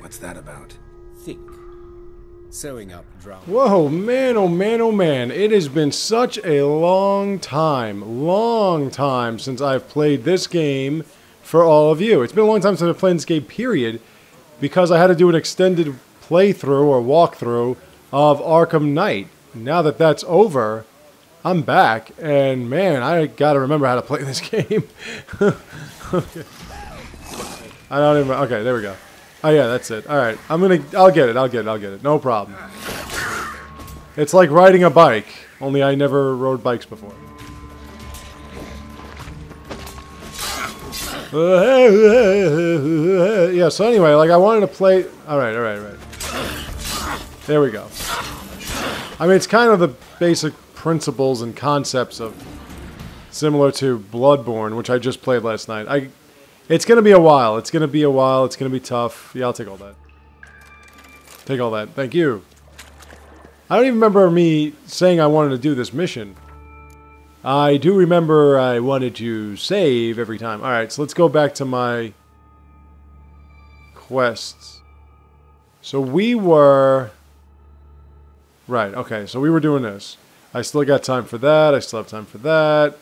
What's that about? Think. Sewing up drama. Whoa, man, oh man, oh man. It has been such a long time since I've played this game for all of you. It's been a long time since I've played this game, period, because I had to do an extended playthrough or walkthrough of Arkham Knight. Now that that's over, I'm back, and man, I gotta remember how to play this game. Okay. I don't even. Okay, there we go. Oh yeah, that's it. All right, I'll get it. No problem. It's like riding a bike, only I never rode bikes before. Yeah. So anyway, like I wanted to play. All right. There we go. I mean, it's kind of the basic principles and concepts of similar to Bloodborne, which I just played last night. It's gonna be a while. It's gonna be tough. Yeah, I'll take all that. Take all that. Thank you. I don't even remember me saying I wanted to do this mission. I do remember I wanted to save every time. Alright, so let's go back to my quests. So we were... Right, okay, so we were doing this. I still got time for that. I still have time for that.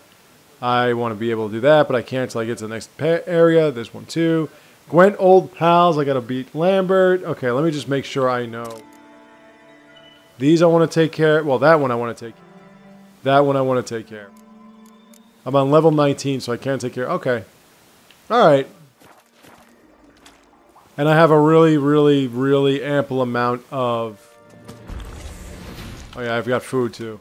I want to be able to do that, but I can't until I get to the next area. This one too. Gwent old pals. I got to beat Lambert. Okay, let me just make sure I know. These I want to take care of. Well, that one I want to take. That one I want to take care of. I'm on level 19, so I can't take care. Okay. Alright. And I have a really ample amount of... Oh yeah, I've got food too.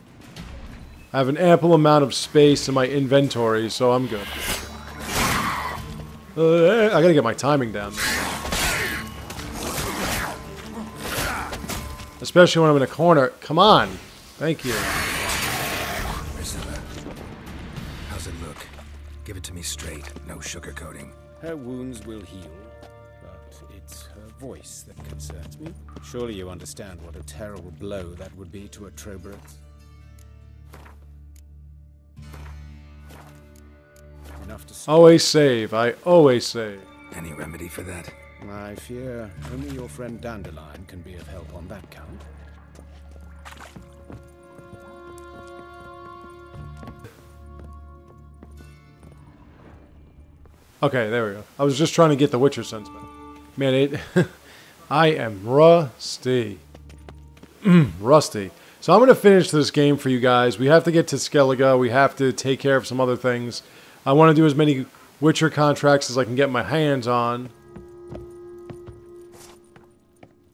I have an ample amount of space in my inventory, so I'm good. I gotta get my timing down. Especially when I'm in a corner. Come on! Thank you. Priscilla, how's it look? Give it to me straight, no sugarcoating. Her wounds will heal, but it's her voice that concerns me. Surely you understand what a terrible blow that would be to a Troberet. Enough to always save. I always save. Any remedy for that? I fear only your friend Dandelion can be of help on that count. Okay, there we go. I was just trying to get the Witcher sense back. Man, it... I am rusty. Rusty. So I'm going to finish this game for you guys. We have to get to Skellige. We have to take care of some other things. I want to do as many Witcher contracts as I can get my hands on.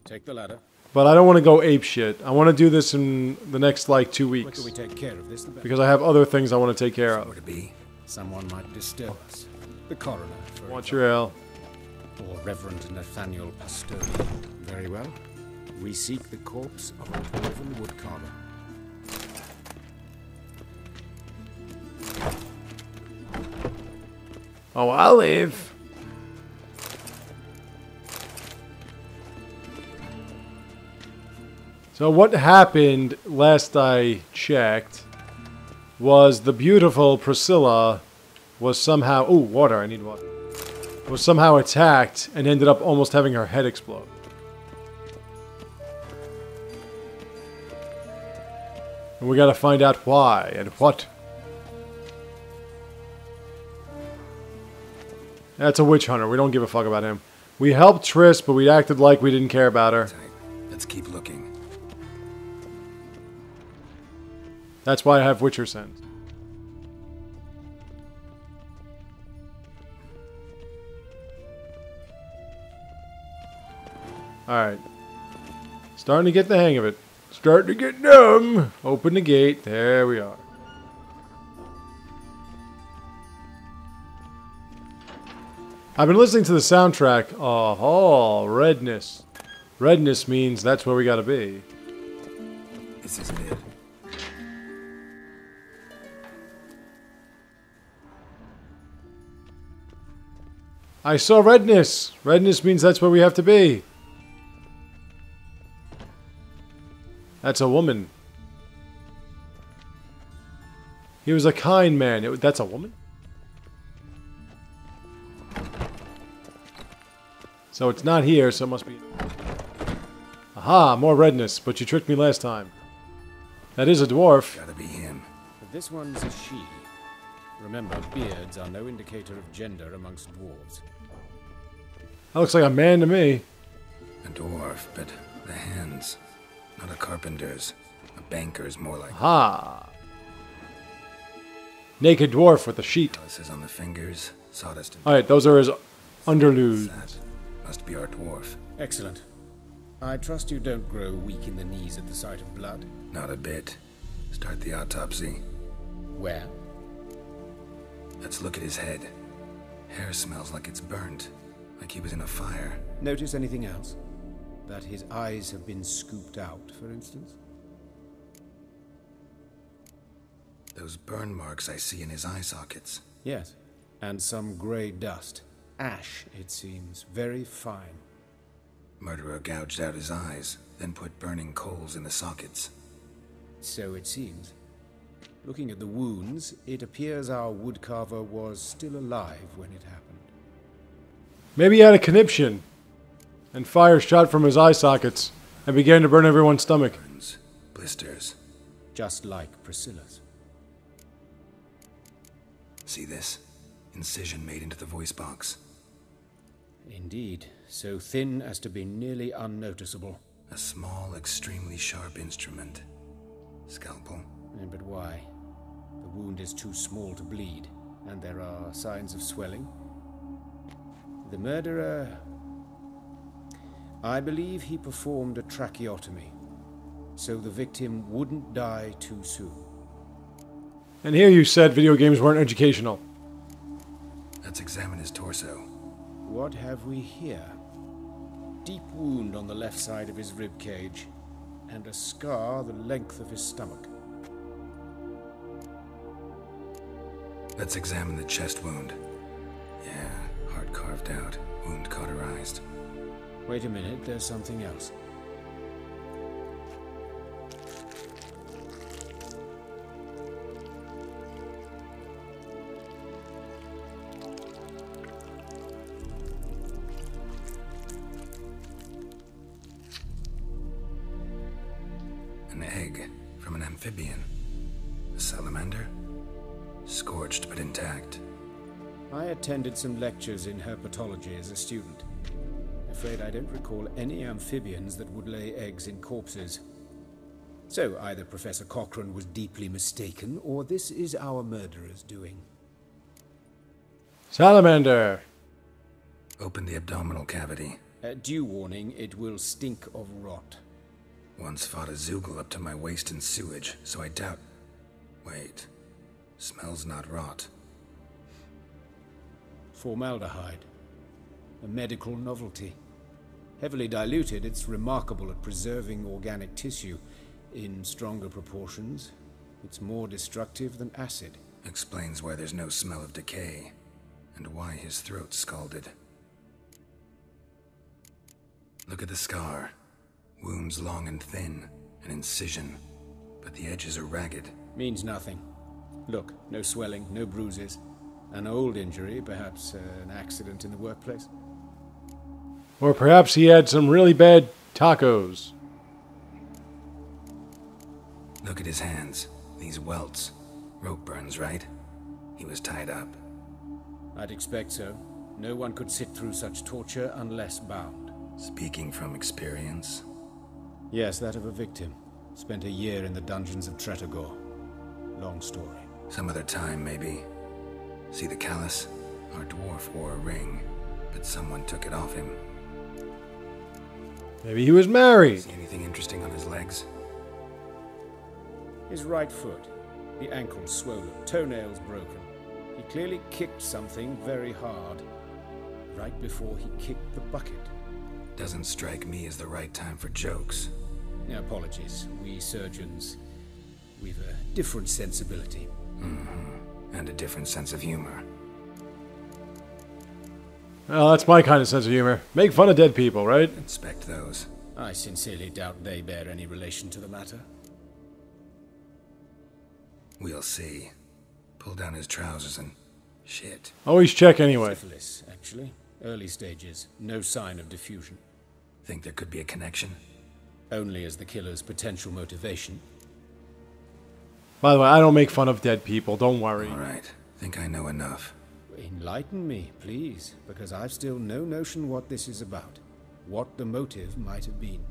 Take the ladder. But I don't want to go apeshit. I want to do this in the next, like, 2 weeks. The quicker we take care of this, the better. Because I have other things I want to take care of. Where to be? Someone might disturb us. The coroner, for Want your ale. Or Reverend Nathaniel Pasteur. Very well. We seek the corpse of a dwarven woodcarver. Oh, I'll live. So what happened last I checked was the beautiful Priscilla was somehow... Ooh, water. I need water. Was somehow attacked and ended up almost having her head explode. And we gotta find out why and what. That's a witch hunter. We don't give a fuck about him. We helped Triss, but we acted like we didn't care about her. Let's keep looking. That's why I have Witcher sense. Alright. Starting to get the hang of it. Starting to get numb. Open the gate. There we are. I've been listening to the soundtrack. Oh, redness. Redness means that's where we gotta be. This isn't it. I saw redness. Redness means that's where we have to be. That's a woman. He was a kind man. That's a woman? So it's not here, so it must be... Aha, more redness, but you tricked me last time. That is a dwarf. Gotta be him. But this one's a she. Remember, beards are no indicator of gender amongst dwarves. That looks like a man to me. A dwarf, but the hands. Not a carpenter's. A banker's more like... Aha. Naked dwarf with a sheet. Calluses on the fingers, sawdust and... Alright, those are his underloos. That must be our dwarf. Excellent. I trust you don't grow weak in the knees at the sight of blood. Not a bit. Start the autopsy. Where? Let's look at his head. Hair smells like it's burnt. Like he was in a fire. Notice anything else? That his eyes have been scooped out, for instance? Those burn marks I see in his eye sockets. Yes. And some grey dust. Ash, it seems. Very fine. Murderer gouged out his eyes, then put burning coals in the sockets. So it seems. Looking at the wounds, it appears our woodcarver was still alive when it happened. Maybe he had a conniption, and fire shot from his eye sockets and began to burn everyone's stomach. Burns, blisters. Just like Priscilla's. See this? Incision made into the voice box. Indeed, so thin as to be nearly unnoticeable. A small, extremely sharp instrument. Scalpel. But why? The wound is too small to bleed, and there are signs of swelling. The murderer... I believe he performed a tracheotomy, so the victim wouldn't die too soon. And here you said video games weren't educational. Let's examine his torso. What have we here? Deep wound on the left side of his rib cage, and a scar the length of his stomach. Let's examine the chest wound. Yeah, heart carved out, wound cauterized. Wait a minute, there's something else. An egg from an amphibian. A salamander? Scorched but intact. I attended some lectures in herpetology as a student. Afraid I don't recall any amphibians that would lay eggs in corpses. So either Professor Cochrane was deeply mistaken, or this is our murderer's doing. Salamander. Open the abdominal cavity. Due warning, it will stink of rot. Once fought a zoogle up to my waist in sewage, so I doubt... Wait. Smells not rot. Formaldehyde. A medical novelty. Heavily diluted, it's remarkable at preserving organic tissue. In stronger proportions, it's more destructive than acid. Explains why there's no smell of decay, and why his throat's scalded. Look at the scar. Wounds long and thin, an incision, but the edges are ragged. Means nothing. Look, no swelling, no bruises. An old injury, perhaps an accident in the workplace. Or perhaps he had some really bad tacos. Look at his hands. These welts. Rope burns, right? He was tied up. I'd expect so. No one could sit through such torture unless bound. Speaking from experience. Yes, that of a victim. Spent a year in the dungeons of Tretogor. Long story. Some other time, maybe. See the callus? Our dwarf wore a ring, but someone took it off him. Maybe he was married. See anything interesting on his legs? His right foot. The ankle swollen, toenails broken. He clearly kicked something very hard. Right before he kicked the bucket. Doesn't strike me as the right time for jokes. Apologies. We surgeons, we've a different sensibility. And a different sense of humor. Well, that's my kind of sense of humor. Make fun of dead people, right? Inspect those. I sincerely doubt they bear any relation to the matter. We'll see. Pull down his trousers and... Shit. Always check anyway. Syphilis, actually. Early stages, no sign of diffusion. Think there could be a connection? Only as the killer's potential motivation. By the way, I don't make fun of dead people, don't worry. All right. Think I know enough. Enlighten me, please, because I've still no notion what this is about. What the motive might have been.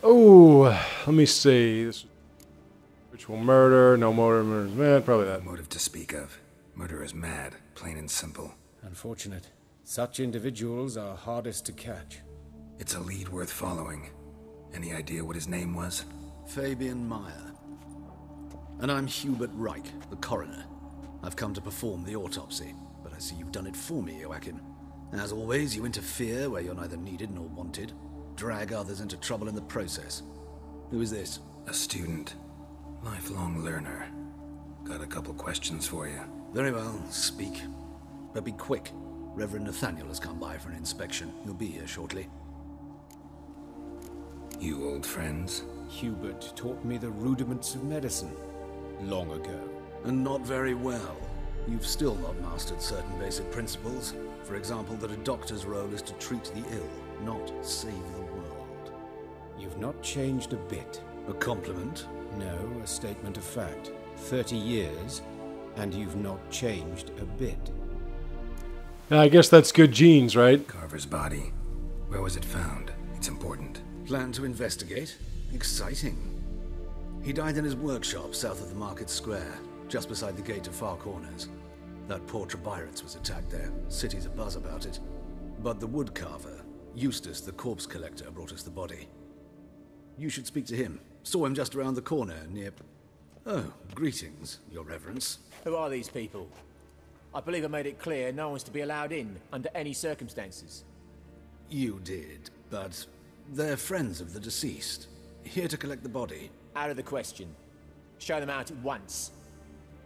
Oh, let me see. This ritual murder, no motive, murder's mad, probably that. No motive to speak of. Murder is mad, plain and simple. Unfortunate. Such individuals are hardest to catch. It's a lead worth following. Any idea what his name was? Fabian Meyer. And I'm Hubert Reich, the coroner. I've come to perform the autopsy, but I see you've done it for me, Joachim. As always, you interfere where you're neither needed nor wanted. Drag others into trouble in the process. Who is this? A student. Lifelong learner. Got a couple questions for you. Very well, speak. But be quick. Reverend Nathaniel has come by for an inspection. He'll be here shortly. You old friends? Hubert taught me the rudiments of medicine long ago. And not very well. You've still not mastered certain basic principles. For example, that a doctor's role is to treat the ill, not save the world. You've not changed a bit. A compliment? No, a statement of fact. 30 years, and you've not changed a bit. Yeah, I guess that's good genes, right? Carver's body. Where was it found? It's important. Plan to investigate? Exciting. He died in his workshop south of the market square, just beside the gate to Far Corners. That poor Trebirates was attacked there. City's abuzz about it. But the woodcarver, Eustace the corpse collector, brought us the body. You should speak to him. Saw him just around the corner near... Oh, greetings, your reverence. Who are these people? I believe I made it clear no one's to be allowed in under any circumstances. You did, but they're friends of the deceased. Here to collect the body. Out of the question. Show them out at once.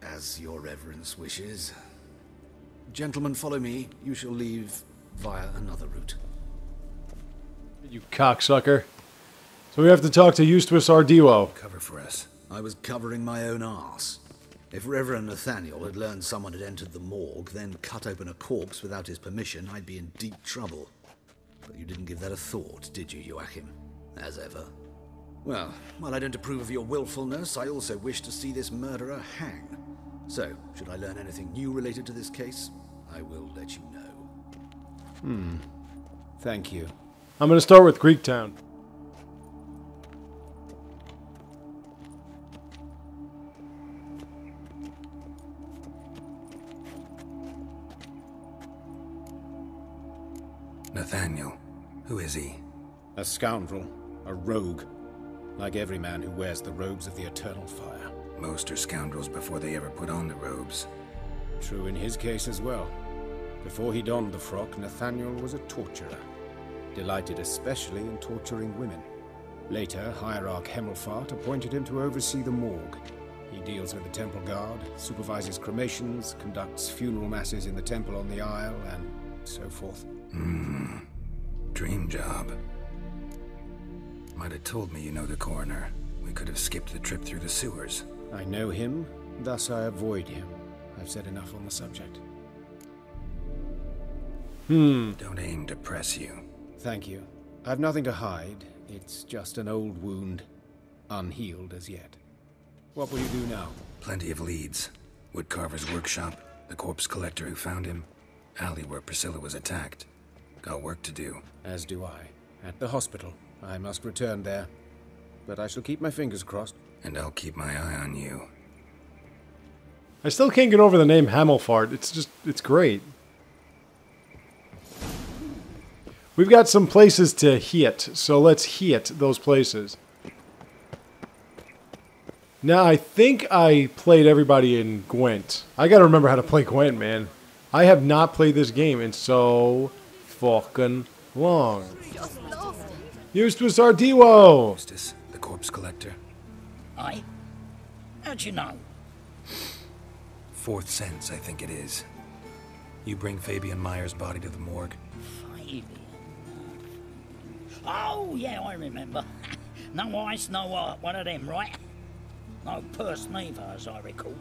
As your reverence wishes. Gentlemen, follow me. You shall leave via another route. You cocksucker. So we have to talk to Eustace Ardiwo. Cover for us. I was covering my own arse. If Reverend Nathaniel had learned someone had entered the morgue, then cut open a corpse without his permission, I'd be in deep trouble. But you didn't give that a thought, did you, Joachim? As ever. Well, while I don't approve of your willfulness, I also wish to see this murderer hang. So, should I learn anything new related to this case, I will let you know. Thank you. I'm going to start with Greektown. Nathaniel. Who is he? A scoundrel. A rogue. Like every man who wears the robes of the eternal fire. Most are scoundrels before they ever put on the robes. True in his case as well. Before he donned the frock, Nathaniel was a torturer. Delighted especially in torturing women. Later, Hierarch Hemmelfart appointed him to oversee the morgue. He deals with the temple guard, supervises cremations, conducts funeral masses in the temple on the Isle, and so forth. Dream job. Might have told me you know the coroner. We could have skipped the trip through the sewers. I know him, thus I avoid him. I've said enough on the subject. Don't aim to press you. Thank you. I've nothing to hide. It's just an old wound, unhealed as yet. What will you do now? Plenty of leads. Woodcarver's workshop, the corpse collector who found him, alley where Priscilla was attacked. Got work to do. As do I. At the hospital. I must return there. But I shall keep my fingers crossed. And I'll keep my eye on you. I still can't get over the name Hemmelfart. It's great. We've got some places to hit, so let's hit those places. Now, I think I played everybody in Gwent. I gotta remember how to play Gwent, man. I have not played this game in so fucking long. Eustace Ardiwo! Eustace, the corpse collector. Aye? How'd you know? Fourth sense, I think it is. You bring Fabian Meyer's body to the morgue. Fabian. Oh, yeah, I remember. No eyes, no one of them, right? No purse neither, as I recall.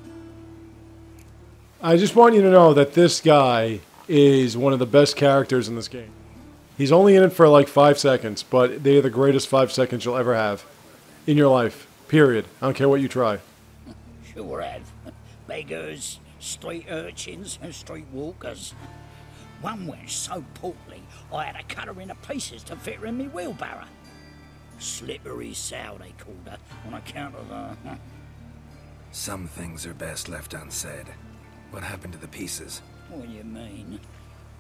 I just want you to know that this guy is one of the best characters in this game. He's only in it for like 5 seconds, but they are the greatest 5 seconds you'll ever have in your life. Period. I don't care what you try. Sure have. Beggars, street urchins, and street walkers. One went so portly, I had to cut her into pieces to fit her in me wheelbarrow. Slippery sow, they called her, on account of her. Some things are best left unsaid. What happened to the pieces? What do you mean?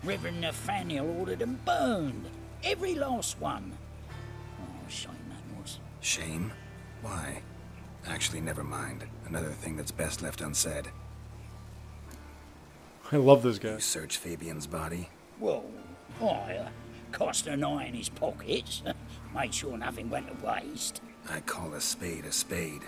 Reverend Nathaniel ordered them burned. Every last one. Oh, shame that was. Shame? Why? Actually, never mind. Another thing that's best left unsaid. I love this guy. You search Fabian's body? Well, I cast an eye in his pockets. Made sure nothing went to waste. I call a spade a spade.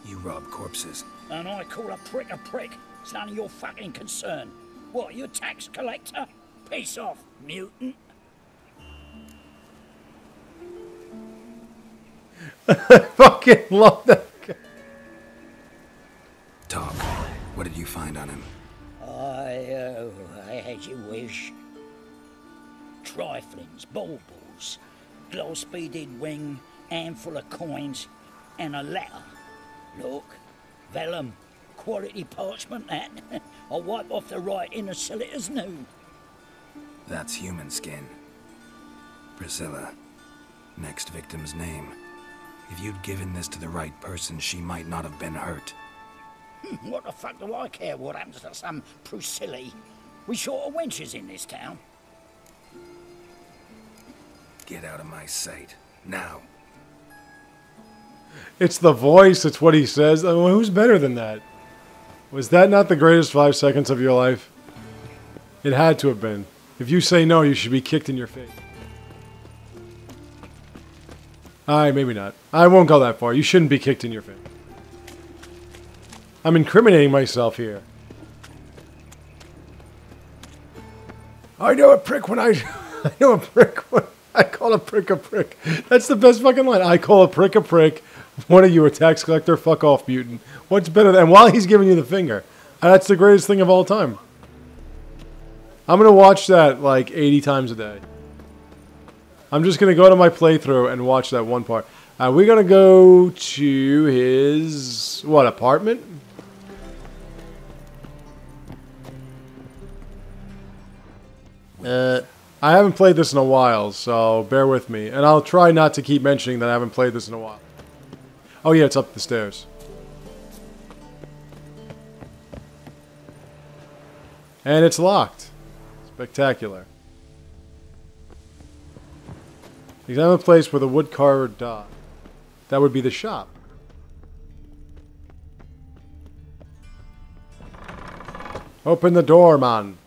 You rob corpses. And I call a prick a prick. It's none of your fucking concern. What, you a tax collector? Piss off, mutant. Fucking love that guy. Talk. What did you find on him? I had you wish. Triflings, baubles, gloss-beaded wing, handful of coins, and a letter. Look, vellum, quality parchment that. I'll wipe off the writing and sell it as new. That's human skin. Priscilla. Next victim's name. If you'd given this to the right person, she might not have been hurt. What the fuck do I care what happens to some Priscilla? We short of wenches in this town. Get out of my sight. Now. It's the voice. It's what he says. I mean, who's better than that? Was that not the greatest 5 seconds of your life? It had to have been. If you say no, you should be kicked in your face. Alright, maybe not. I won't go that far. You shouldn't be kicked in your face. I'm incriminating myself here. I know a prick when I know a prick when I call a prick a prick. That's the best fucking line. I call a prick a prick. What are you, a tax collector? Fuck off, mutant. What's better than... And while he's giving you the finger. That's the greatest thing of all time. I'm going to watch that like 80 times a day. I'm just going to go to my playthrough and watch that one part. We're going to go to his... What, apartment? I haven't played this in a while, so bear with me. And I'll try not to keep mentioning that I haven't played this in a while. Oh yeah, it's up the stairs. And it's locked. Spectacular. Examine a place where the wood carver died. That would be the shop. Open the door, man.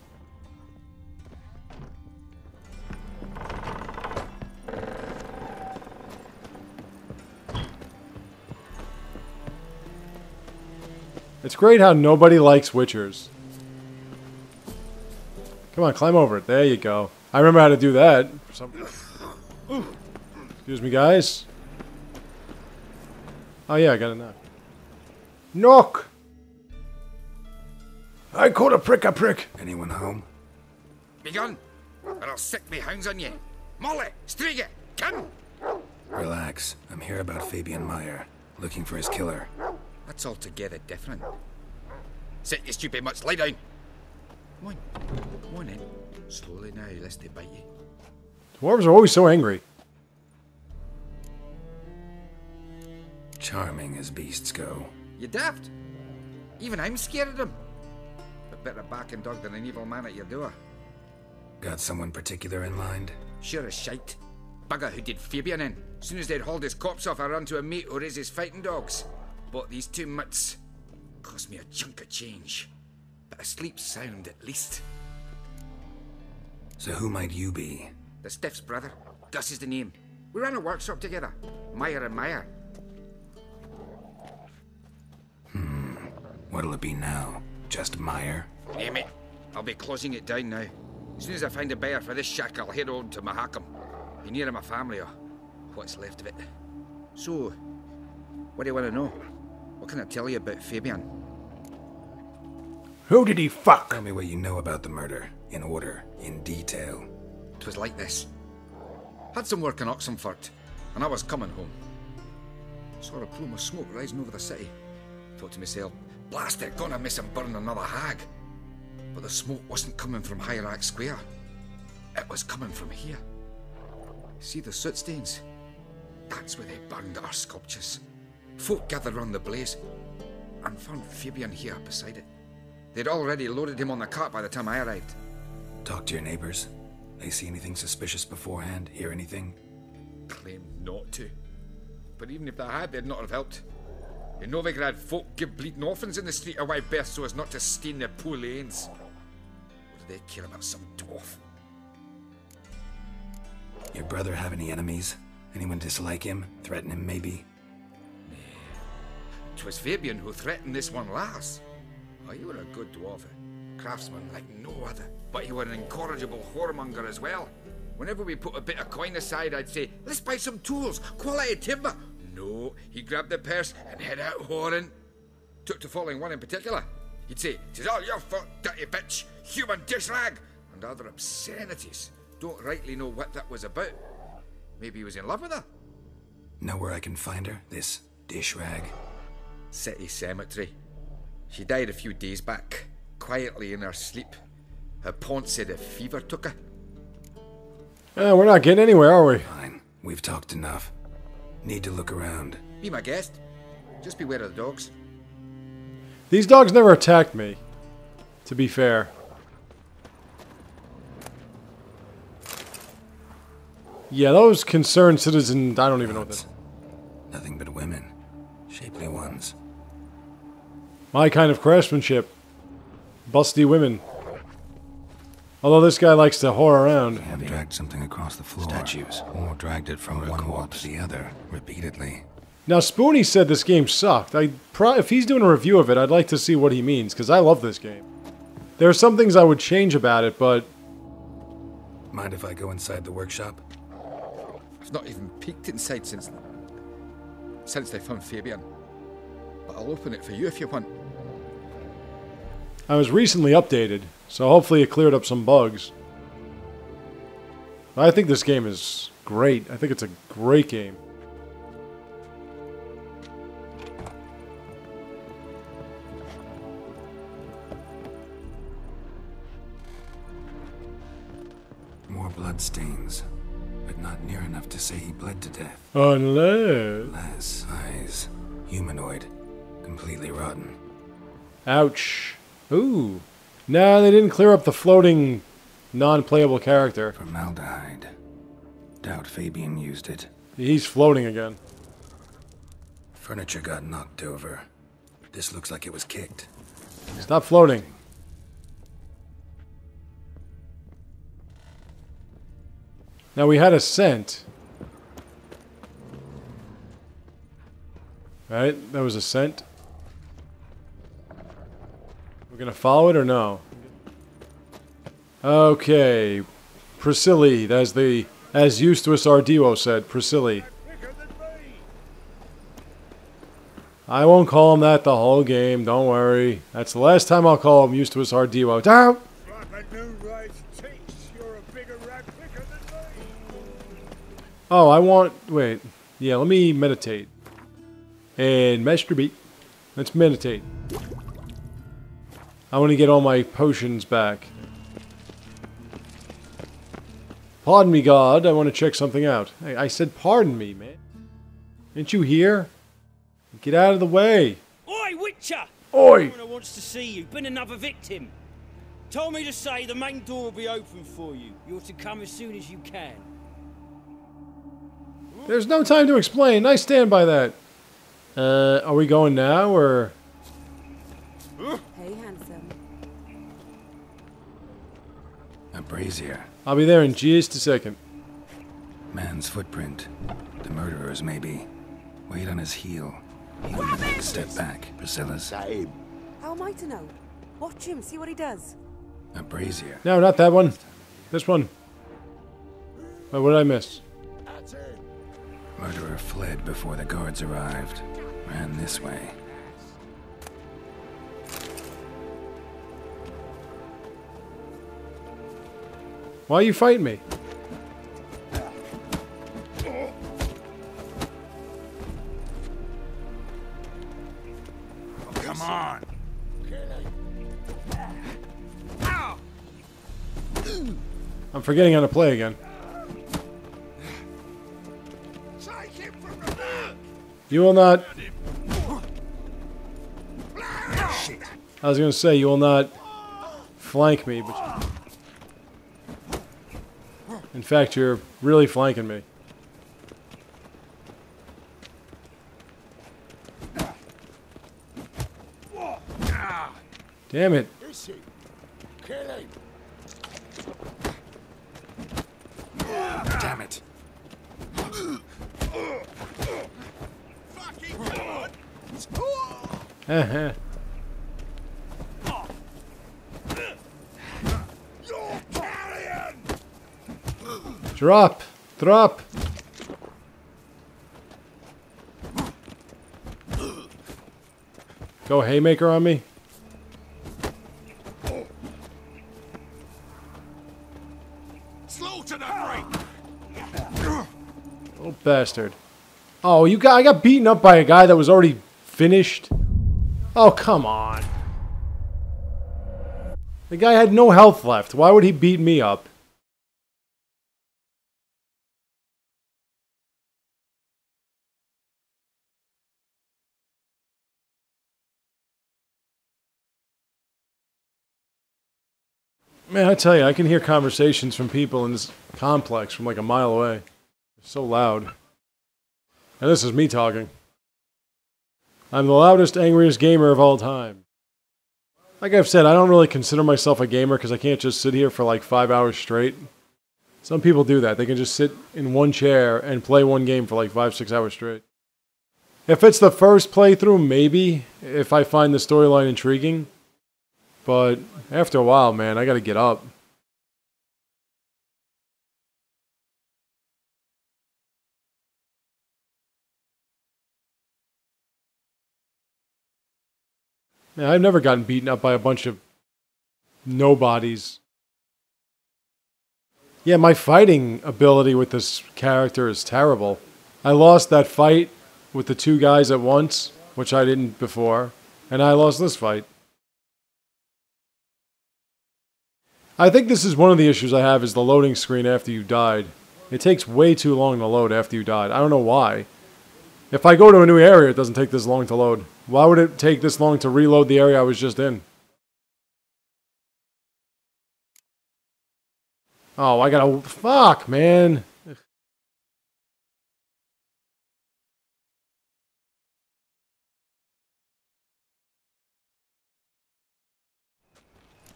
It's great how nobody likes witchers. Come on, climb over it. There you go. I remember how to do that. Excuse me, guys. Oh yeah, I got a knock. Knock! I called a prick. Anyone home? Be gone, or I'll sick me hounds on you. Molly, Striga, come! Relax. I'm here about Fabian Meyer. Looking for his killer. That's altogether different. Sit, you stupid mutts, lie down. Come on in. Slowly now, lest they bite you. Dwarves are always so angry. Charming as beasts go. You daft? Even I'm scared of them. But better backing dog than an evil man at your door. Got someone particular in mind? Sure as shite. Bugger who did Fabian in. Soon as they'd hauled his corpse off, I run to a mate who raises fighting dogs. Bought these 2 mutts. Cost me a chunk of change. But I sleep sound at least. So who might you be? The Stiff's brother. Gus is the name. We ran a workshop together. Meyer and Meyer. What'll it be now? Just Meyer? Hey mate, I'll be closing it down now. As soon as I find a buyer for this shack, I'll head on to Mahakam. Be near my family, or what's left of it. So, what do you want to know? What can I tell you about Fabian? Who did he fuck? Tell me what you know about the murder, in order, in detail. 'Twas like this. Had some work in Oxenford, and I was coming home. Saw a plume of smoke rising over the city. Thought to myself, blast it, gonna miss him burn another hag. But the smoke wasn't coming from Hierarch Square. It was coming from here. See the soot stains? That's where they burned our sculptures. Folk gathered round the blaze, and found Fabian here beside it. They'd already loaded him on the cart by the time I arrived. Talk to your neighbors. They see anything suspicious beforehand? Hear anything? Claimed not to. But even if they had, they'd not have helped. In Novigrad, folk give bleeding orphans in the street a wide berth so as not to stain their poor lanes. What do they care about some dwarf? Your brother have any enemies? Anyone dislike him? Threaten him, maybe? 'Twas Fabian who threatened this one last. Oh, you were a good dwarf, craftsman like no other. But you were an incorrigible whoremonger as well. Whenever we put a bit of coin aside, I'd say, let's buy some tools, quality timber. No, he grabbed the purse and head out whoring. Took to following one in particular. He'd say, "'Tis all your fault, dirty bitch, human dish rag," and other obscenities. Don't rightly know what that was about. Maybe he was in love with her. Know where I can find her, this dish rag? City cemetery. She died a few days back, quietly in her sleep. Her pont said a fever took her. We're not getting anywhere, are we? Fine. We've talked enough. Need to look around. Be my guest. Just beware of the dogs. These dogs never attacked me, to be fair. Yeah, those concerned citizens, I don't even know what that is. Nothing but women. Shapely ones. My kind of craftsmanship. Busty women. Although this guy likes to whore around. They have dragged something across the floor. Statues. Or dragged it from one wall to the other, repeatedly. Now, Spoonie said this game sucked. If he's doing a review of it, I'd like to see what he means, because I love this game. There are some things I would change about it, but... Mind if I go inside the workshop? I've not even peeked inside since they found Fabian. But I'll open it for you if you want. I was recently updated, so hopefully it cleared up some bugs. I think this game is great. I think it's a great game. More bloodstains, but not near enough to say he bled to death. Unless... Less eyes. Humanoid. Completely rotten. Ouch. Ooh. No, they didn't clear up the floating, non-playable character. Formaldehyde. Doubt Fabian used it. He's floating again. Furniture got knocked over. This looks like it was kicked. Stop floating. Now we had a scent. Right? That was a scent. We're gonna follow it or no? Okay. Priscilla, as Eustace Ardeo said, Priscilla. I won't call him that the whole game, don't worry. That's the last time I'll call him Eustace Ardeo. Down! Oh, wait. Yeah, let me meditate. And masturbate. Let's meditate. I want to get all my potions back. Pardon me, God. I want to check something out. Hey, I said pardon me, man. Ain't you here? Get out of the way. Oi, Witcher! Oi! Someone wants to see you. Been another victim. Told me to say the main door will be open for you. You're to come as soon as you can. There's no time to explain. I stand by that. Are we going now, or...? Hey, handsome. A brazier. I'll be there in just a second. Man's footprint. The murderer's, maybe. Weight on his heel. He would take a step back. Priscilla's. How am I to know? Watch him, see what he does. A brazier. No, not that one. This one. Wait, what did I miss? Murderer fled before the guards arrived. Ran this way. Why are you fighting me? Come on. I'm forgetting how to play again. You will not... I was going to say, you will not flank me, but... In fact, you're really flanking me. Damn it. Damn it. Uh-huh. Drop! Drop! Go haymaker on me. Oh, bastard. Oh, I got beaten up by a guy that was already finished. Oh, come on. The guy had no health left. Why would he beat me up? Man, I tell you, I can hear conversations from people in this complex from like a mile away. They're so loud. And this is me talking. I'm the loudest, angriest gamer of all time. Like I've said, I don't really consider myself a gamer because I can't just sit here for like 5 hours straight. Some people do that. They can just sit in one chair and play one game for like 5-6 hours straight. If it's the first playthrough, maybe, if I find the storyline intriguing. But after a while, man, I gotta get up. Man, I've never gotten beaten up by a bunch of nobodies. Yeah, my fighting ability with this character is terrible. I lost that fight with the 2 guys at once, which I didn't before, and I lost this fight. I think this is one of the issues I have is the loading screen after you died. It takes way too long to load after you died. I don't know why. If I go to a new area, it doesn't take this long to load. Why would it take this long to reload the area I was just in? Oh, I gotta... Fuck, man.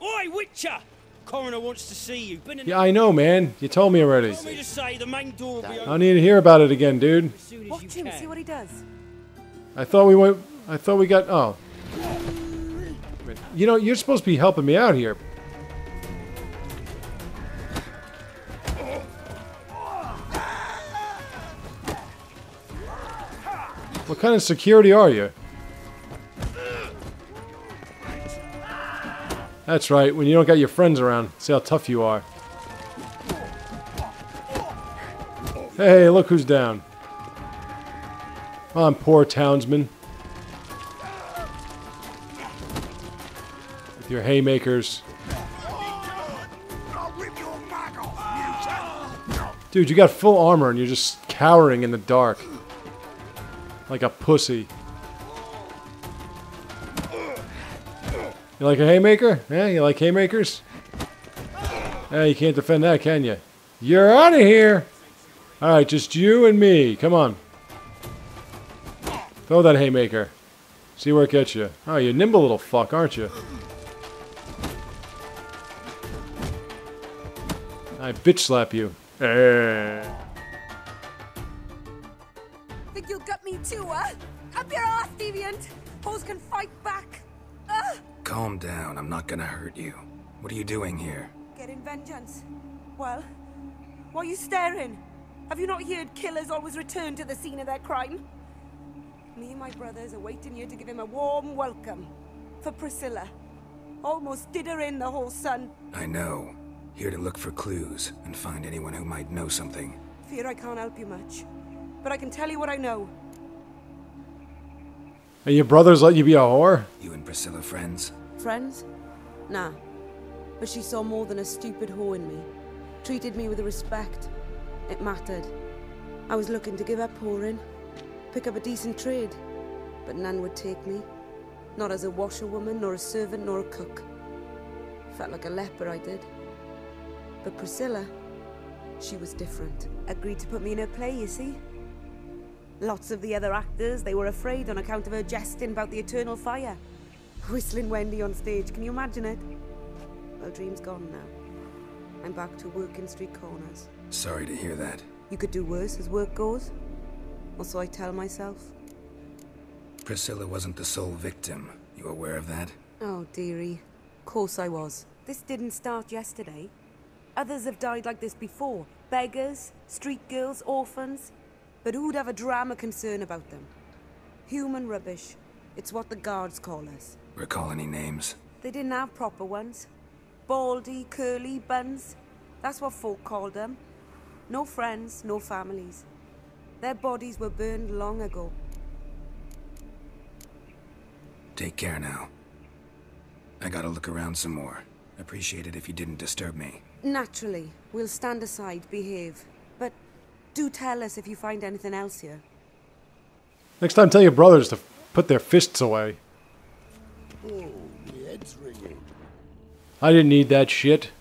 Oi, Witcher! Coroner wants to see you. Yeah, I know, man. You told me already. Told me to say the main door will be open. I don't need to hear about it again, dude. Watch him, see what he does. I thought we got... Oh. You know, you're supposed to be helping me out here. What kind of security are you? That's right, when you don't got your friends around. See how tough you are. Hey, look who's down. Come on, poor townsman. With your haymakers. Dude, you got full armor and you're just cowering in the dark. Like a pussy. You like a haymaker? Yeah, you like haymakers? Yeah, you can't defend that, can you? You're out of here! Alright, just you and me. Come on. Throw that haymaker. See where it gets you. Oh, you're a nimble little fuck, aren't you? I bitch slap you. Think you'll gut me too, huh? Up your ass, deviant! Hoes can fight back! Calm down, I'm not gonna hurt you. What are you doing here? Getting vengeance. Well, why are you staring? Have you not heard killers always return to the scene of their crime? Me and my brothers are waiting here to give him a warm welcome. For Priscilla. Almost did her in the whole sun. I know. Here to look for clues and find anyone who might know something. Fear I can't help you much. But I can tell you what I know. And your brothers let you be a whore? You and Priscilla friends? Friends? Nah. But she saw more than a stupid whore in me. Treated me with respect. It mattered. I was looking to give up whoring. Pick up a decent trade. But none would take me. Not as a washerwoman, nor a servant, nor a cook. Felt like a leper, I did. But Priscilla, she was different. Agreed to put me in her play, you see? Lots of the other actors, they were afraid on account of her jesting about the eternal fire. Whistling Wendy on stage, can you imagine it? Well, dream's gone now. I'm back to working street corners. Sorry to hear that. You could do worse as work goes. Or so I tell myself. Priscilla wasn't the sole victim. You aware of that? Oh, dearie. Course I was. This didn't start yesterday. Others have died like this before. Beggars, street girls, orphans. But who'd have a drama concern about them? Human rubbish. It's what the guards call us. Recall any names? They didn't have proper ones. Baldy, curly, buns. That's what folk called them. No friends, no families. Their bodies were burned long ago. Take care now. I gotta look around some more. Appreciate it if you didn't disturb me. Naturally. We'll stand aside, behave. But do tell us if you find anything else here. Next time, tell your brothers to put their fists away. Oh, my head's ringing. I didn't need that shit.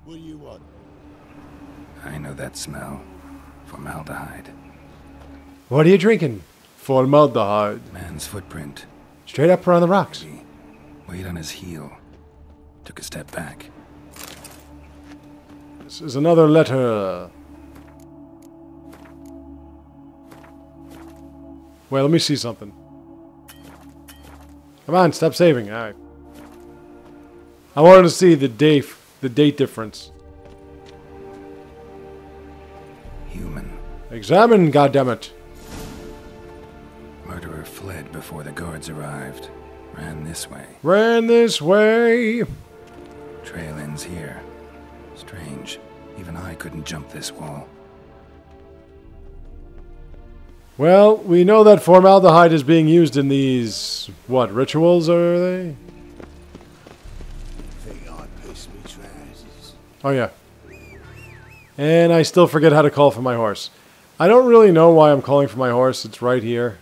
What do you want? I know that smell. Formaldehyde. What are you drinking? Formaldehyde. Man's footprint. Straight up around the rocks. Weight on his heel. Took a step back. This is another letter. Wait, let me see something. Come on, stop saving. All right. I wanted to see the date difference. Human. Examine, goddammit. Murderer fled before the guards arrived. Ran this way. Ran this way. Trail ends here. Strange. Even I couldn't jump this wall. Well, we know that formaldehyde is being used in these, what, rituals are they? Think I pissed me trousers. Oh yeah. And I still forget how to call for my horse. I don't really know why I'm calling for my horse. It's right here.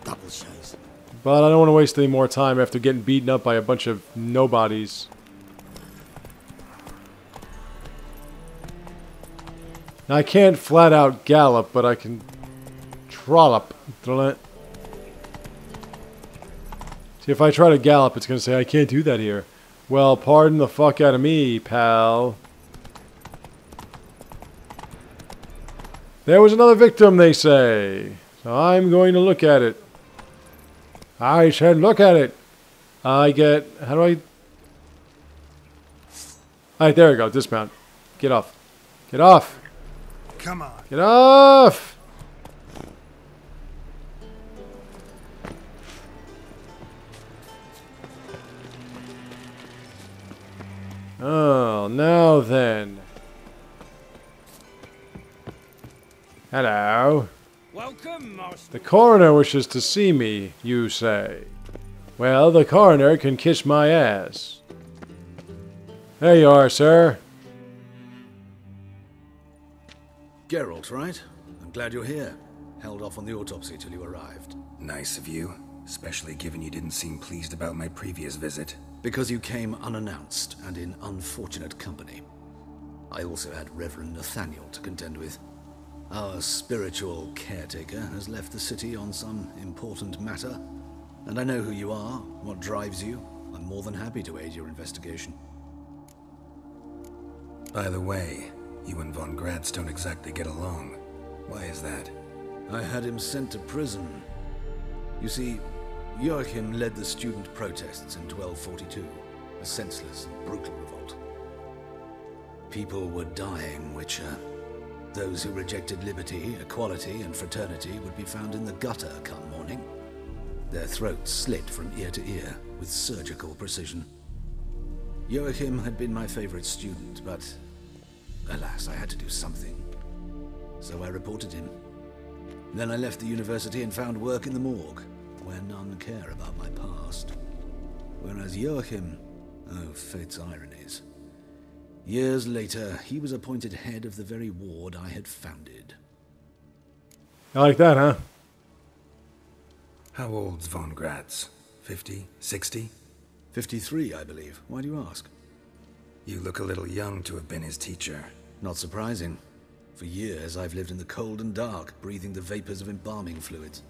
Double chase. But I don't want to waste any more time after getting beaten up by a bunch of nobodies. Now, I can't flat out gallop, but I can trollop. See, if I try to gallop, it's going to say, I can't do that here. Well, pardon the fuck out of me, pal. There was another victim, they say. So I'm going to look at it. I said look at it. I get... How do I... Alright, there we go. Dismount. Get off. Get off. Come on. Get off! Oh, now then. Hello. Welcome, master. The coroner wishes to see me, you say. Well, the coroner can kiss my ass. There you are, sir. Geralt, right? I'm glad you're here. Held off on the autopsy till you arrived. Nice of you, especially given you didn't seem pleased about my previous visit. Because you came unannounced and in unfortunate company. I also had Reverend Nathaniel to contend with. Our spiritual caretaker has left the city on some important matter, and I know who you are, what drives you. I'm more than happy to aid your investigation. By the way, you and Von Gratz don't exactly get along. Why is that? I had him sent to prison. You see, Joachim led the student protests in 1242, a senseless and brutal revolt. People were dying, Witcher. Those who rejected liberty, equality, and fraternity would be found in the gutter come morning. their throats slit from ear to ear with surgical precision. Joachim had been my favorite student, but alas, I had to do something. So I reported him. Then I left the university and found work in the morgue, where none care about my past. Whereas Joachim, oh, fate's ironies. Years later, he was appointed head of the very ward I had founded. I like that, huh? How old's von Gratz? 50? 60? 53, I believe. Why do you ask? You look a little young to have been his teacher. Not surprising. For years, I've lived in the cold and dark, breathing the vapors of embalming fluids.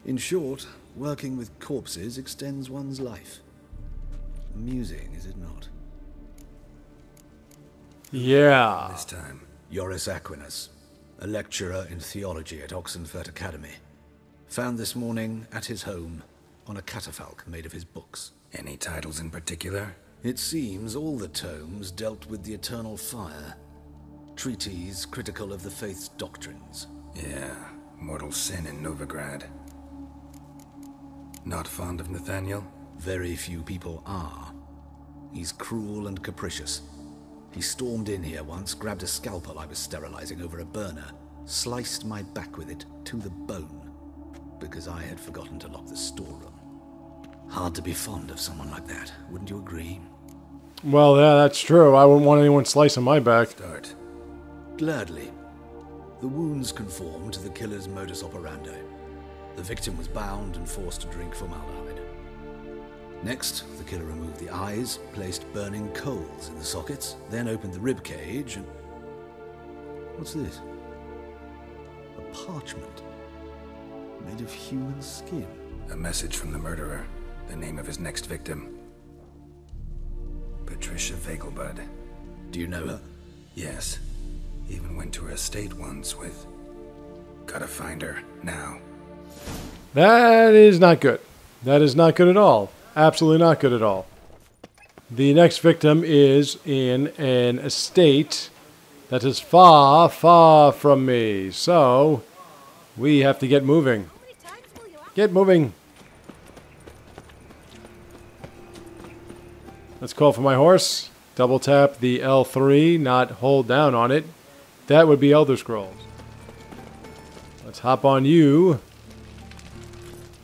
In short, working with corpses extends one's life. Amusing, is it not? Yeah. This time. Joris Aquinas, a lecturer in theology at Oxenfurt Academy. Found this morning at his home on a catafalque made of his books. Any titles in particular? It seems all the tomes dealt with the eternal fire. Treatises critical of the faith's doctrines. Yeah, mortal sin in Novigrad. Not fond of Nathaniel? Very few people are. He's cruel and capricious. He stormed in here once, grabbed a scalpel I was sterilizing over a burner, sliced my back with it to the bone, because I had forgotten to lock the storeroom. Hard to be fond of someone like that, wouldn't you agree? Well, yeah, that's true. I wouldn't want anyone slicing my back. Start. Gladly. The wounds conformed to the killer's modus operandi. The victim was bound and forced to drink formaldehyde. Next, the killer removed the eyes, placed burning coals in the sockets, then opened the rib cage and... What's this? A parchment made of human skin. A message from the murderer. The name of his next victim. Patricia Vegelbud. Do you know her? Yes. Even went to her estate once with... Gotta find her, now. That is not good. That is not good at all. Absolutely not good at all. The next victim is in an estate that is far, far from me. So, we have to get moving. Get moving. Let's call for my horse. Double tap the L3, not hold down on it. That would be Elder Scrolls. Let's hop on you.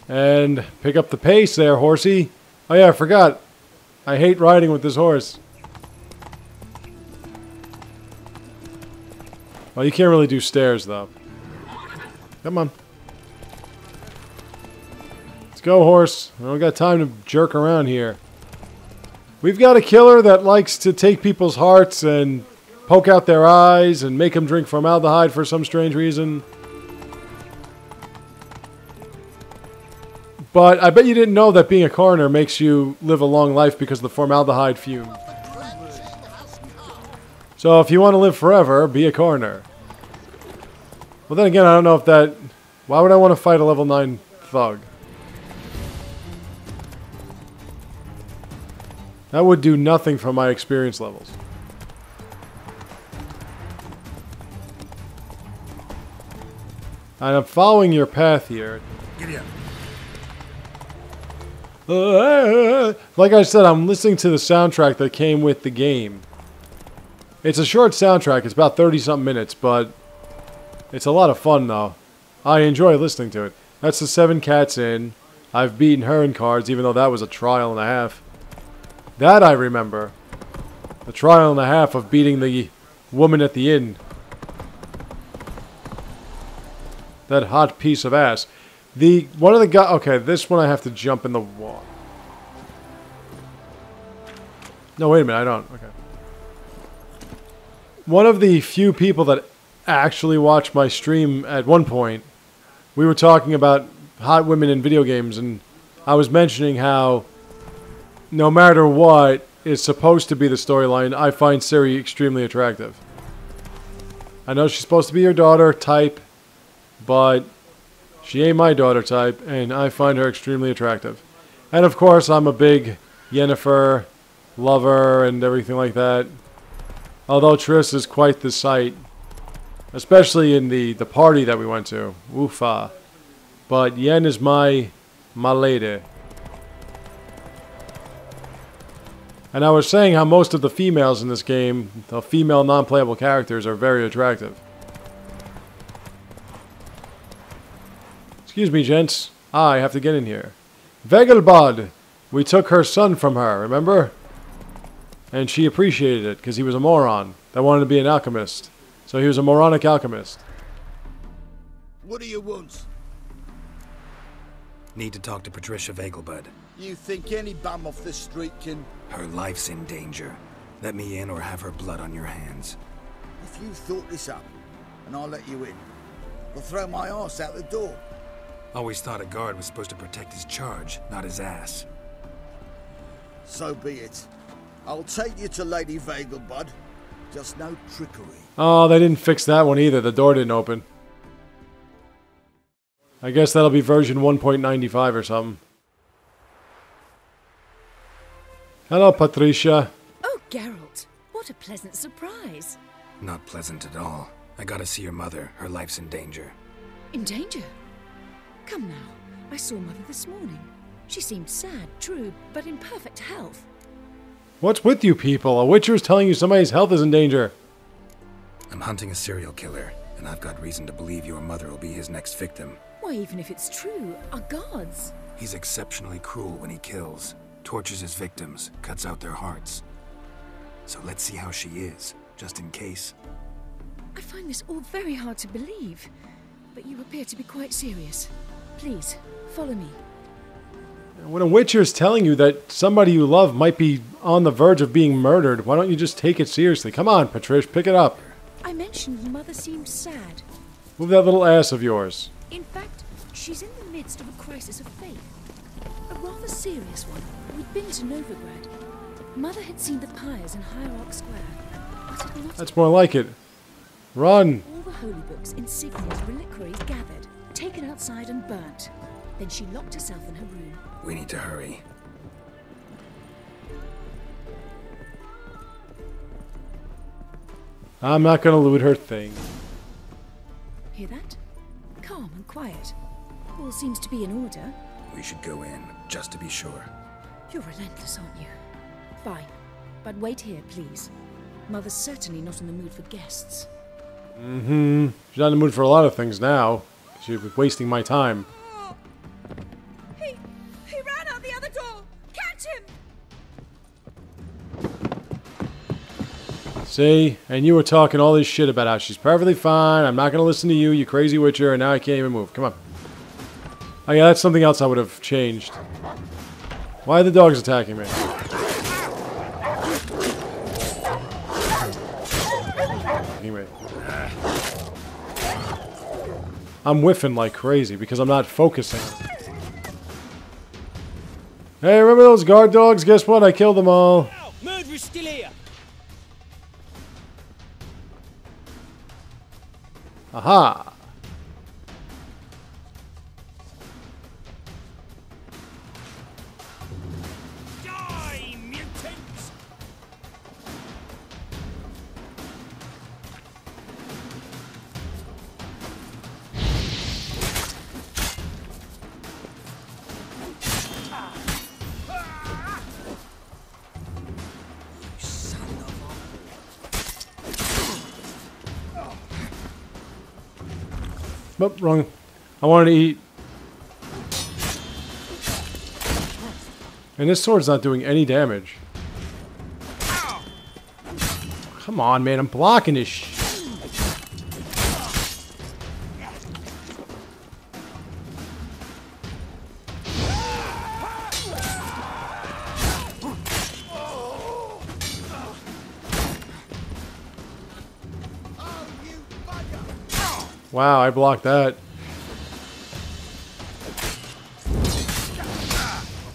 And pick up the pace there, horsey. Oh yeah, I forgot. I hate riding with this horse. Well, you can't really do stairs, though. Come on. Let's go, horse. I don't got time to jerk around here. We've got a killer that likes to take people's hearts and poke out their eyes and make them drink formaldehyde for some strange reason. But I bet you didn't know that being a coroner makes you live a long life because of the formaldehyde fume. So if you want to live forever, be a coroner. Well, then again, I don't know if that... Why would I want to fight a level 9 thug? That would do nothing for my experience levels. And I'm following your path here. Giddy up. Like I said, I'm listening to the soundtrack that came with the game. It's a short soundtrack. It's about 30-something minutes, but it's a lot of fun, though. I enjoy listening to it. That's the 7 Cats Inn. I've beaten her in cards, even though that was a trial and a half. That I remember. The trial and a half of beating the woman at the inn. That hot piece of ass. One of the guys... Okay, this one I have to jump in the wall. No, wait a minute, I don't. Okay. One of the few people that actually watched my stream at one point, we were talking about hot women in video games, and I was mentioning how no matter what is supposed to be the storyline, I find Ciri extremely attractive. I know she's supposed to be your daughter type, but she ain't my daughter type, and I find her extremely attractive. And of course, I'm a big Yennefer lover and everything like that. Although Triss is quite the sight, especially in the party that we went to. Woofa. But Yen is my my lady. And I was saying how most of the females in this game, the female non-playable characters, are very attractive. Excuse me, gents. I have to get in here. Vegelbud! We took her son from her, remember? And she appreciated it, because he was a moron that wanted to be an alchemist. So he was a moronic alchemist. What do you want? Need to talk to Patricia Vegelbud. You think any bum off the street can... Her life's in danger. Let me in or have her blood on your hands. If you thought this up, and I'll let you in, I'll throw my ass out the door. Always thought a guard was supposed to protect his charge, not his ass. So be it. I'll take you to Lady Vegelbud. Just no trickery. Oh, they didn't fix that one either. The door didn't open. I guess that'll be version 1.95 or something. Hello, Patricia. Oh, Geralt. What a pleasant surprise. Not pleasant at all. I gotta see your mother. Her life's in danger. In danger? Come now. I saw Mother this morning. She seemed sad, true, but in perfect health. What's with you people? A Witcher is telling you somebody's health is in danger. I'm hunting a serial killer, and I've got reason to believe your mother will be his next victim. Why, even if it's true, our gods. He's exceptionally cruel when he kills, tortures his victims, cuts out their hearts. So let's see how she is, just in case. I find this all very hard to believe, but you appear to be quite serious. Please, follow me. When a Witcher is telling you that somebody you love might be on the verge of being murdered, why don't you just take it seriously? Come on, Patricia, pick it up. I mentioned Mother seemed sad. Move that little ass of yours. In fact, she's in the midst of a crisis of faith. A rather serious one. We'd been to Novigrad. Mother had seen the pyres in Hierarch Square, but had not... That's more like it. Run! All the holy books, insignias, reliquaries gathered, taken outside and burnt. Then she locked herself in her room. We need to hurry. I'm not gonna loot her thing. Hear that? Calm and quiet. All seems to be in order. We should go in, just to be sure. You're relentless, aren't you? Fine. But wait here, please. Mother's certainly not in the mood for guests. Mm-hmm. She's not in the mood for a lot of things now. She was wasting my time. He ran out the other door! Catch him! See? And you were talking all this shit about how she's perfectly fine, I'm not gonna listen to you, you crazy Witcher, and now I can't even move. Come on. Oh yeah, that's something else I would have changed. Why are the dogs attacking me? Anyway. I'm whiffing like crazy because I'm not focusing. Hey, remember those guard dogs? Guess what? I killed them all. Murderer's still here. Aha! Die, mutants! Oh, wrong. I wanted to eat. And this sword's not doing any damage. Come on, man. I'm blocking this shit. Wow, I blocked that.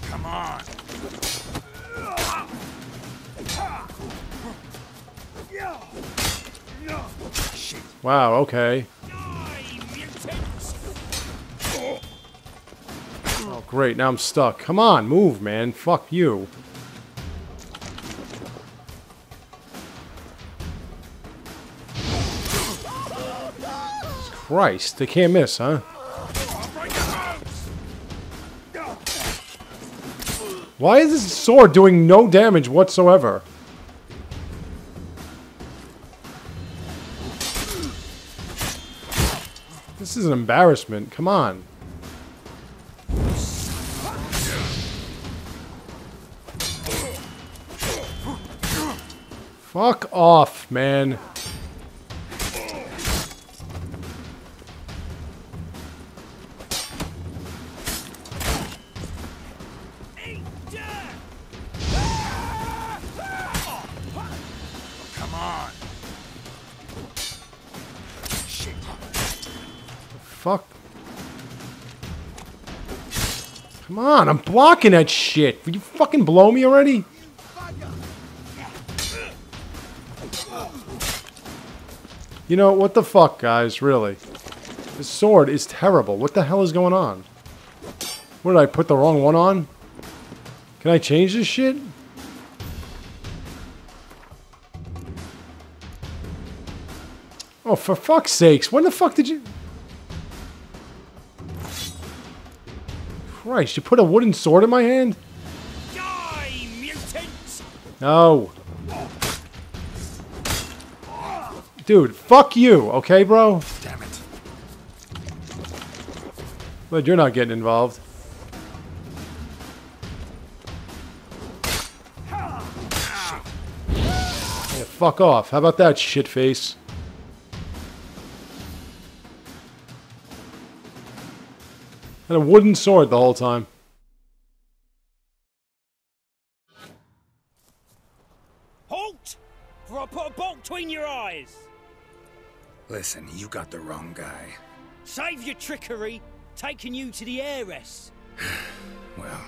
Come on. Wow, okay. Oh, great. Now I'm stuck. Come on, move, man. Fuck you. Christ, they can't miss, huh? Why is this sword doing no damage whatsoever? This is an embarrassment. Come on. Fuck off, man. Come on. Fuck. Come on, I'm blocking that shit. Will you fucking blow me already? You know, what the fuck, guys, really? This sword is terrible. What the hell is going on? What, did I put the wrong one on? Can I change this shit? Oh, for fuck's sakes, when the fuck did you... Christ, you put a wooden sword in my hand? Die, mutants! No. Dude, fuck you, okay, bro? Damn it. But you're not getting involved. Yeah, fuck off. How about that, shitface? And a wooden sword the whole time. Halt! For I put a bolt between your eyes. Listen, you got the wrong guy. Save your trickery, taking you to the heiress. Well,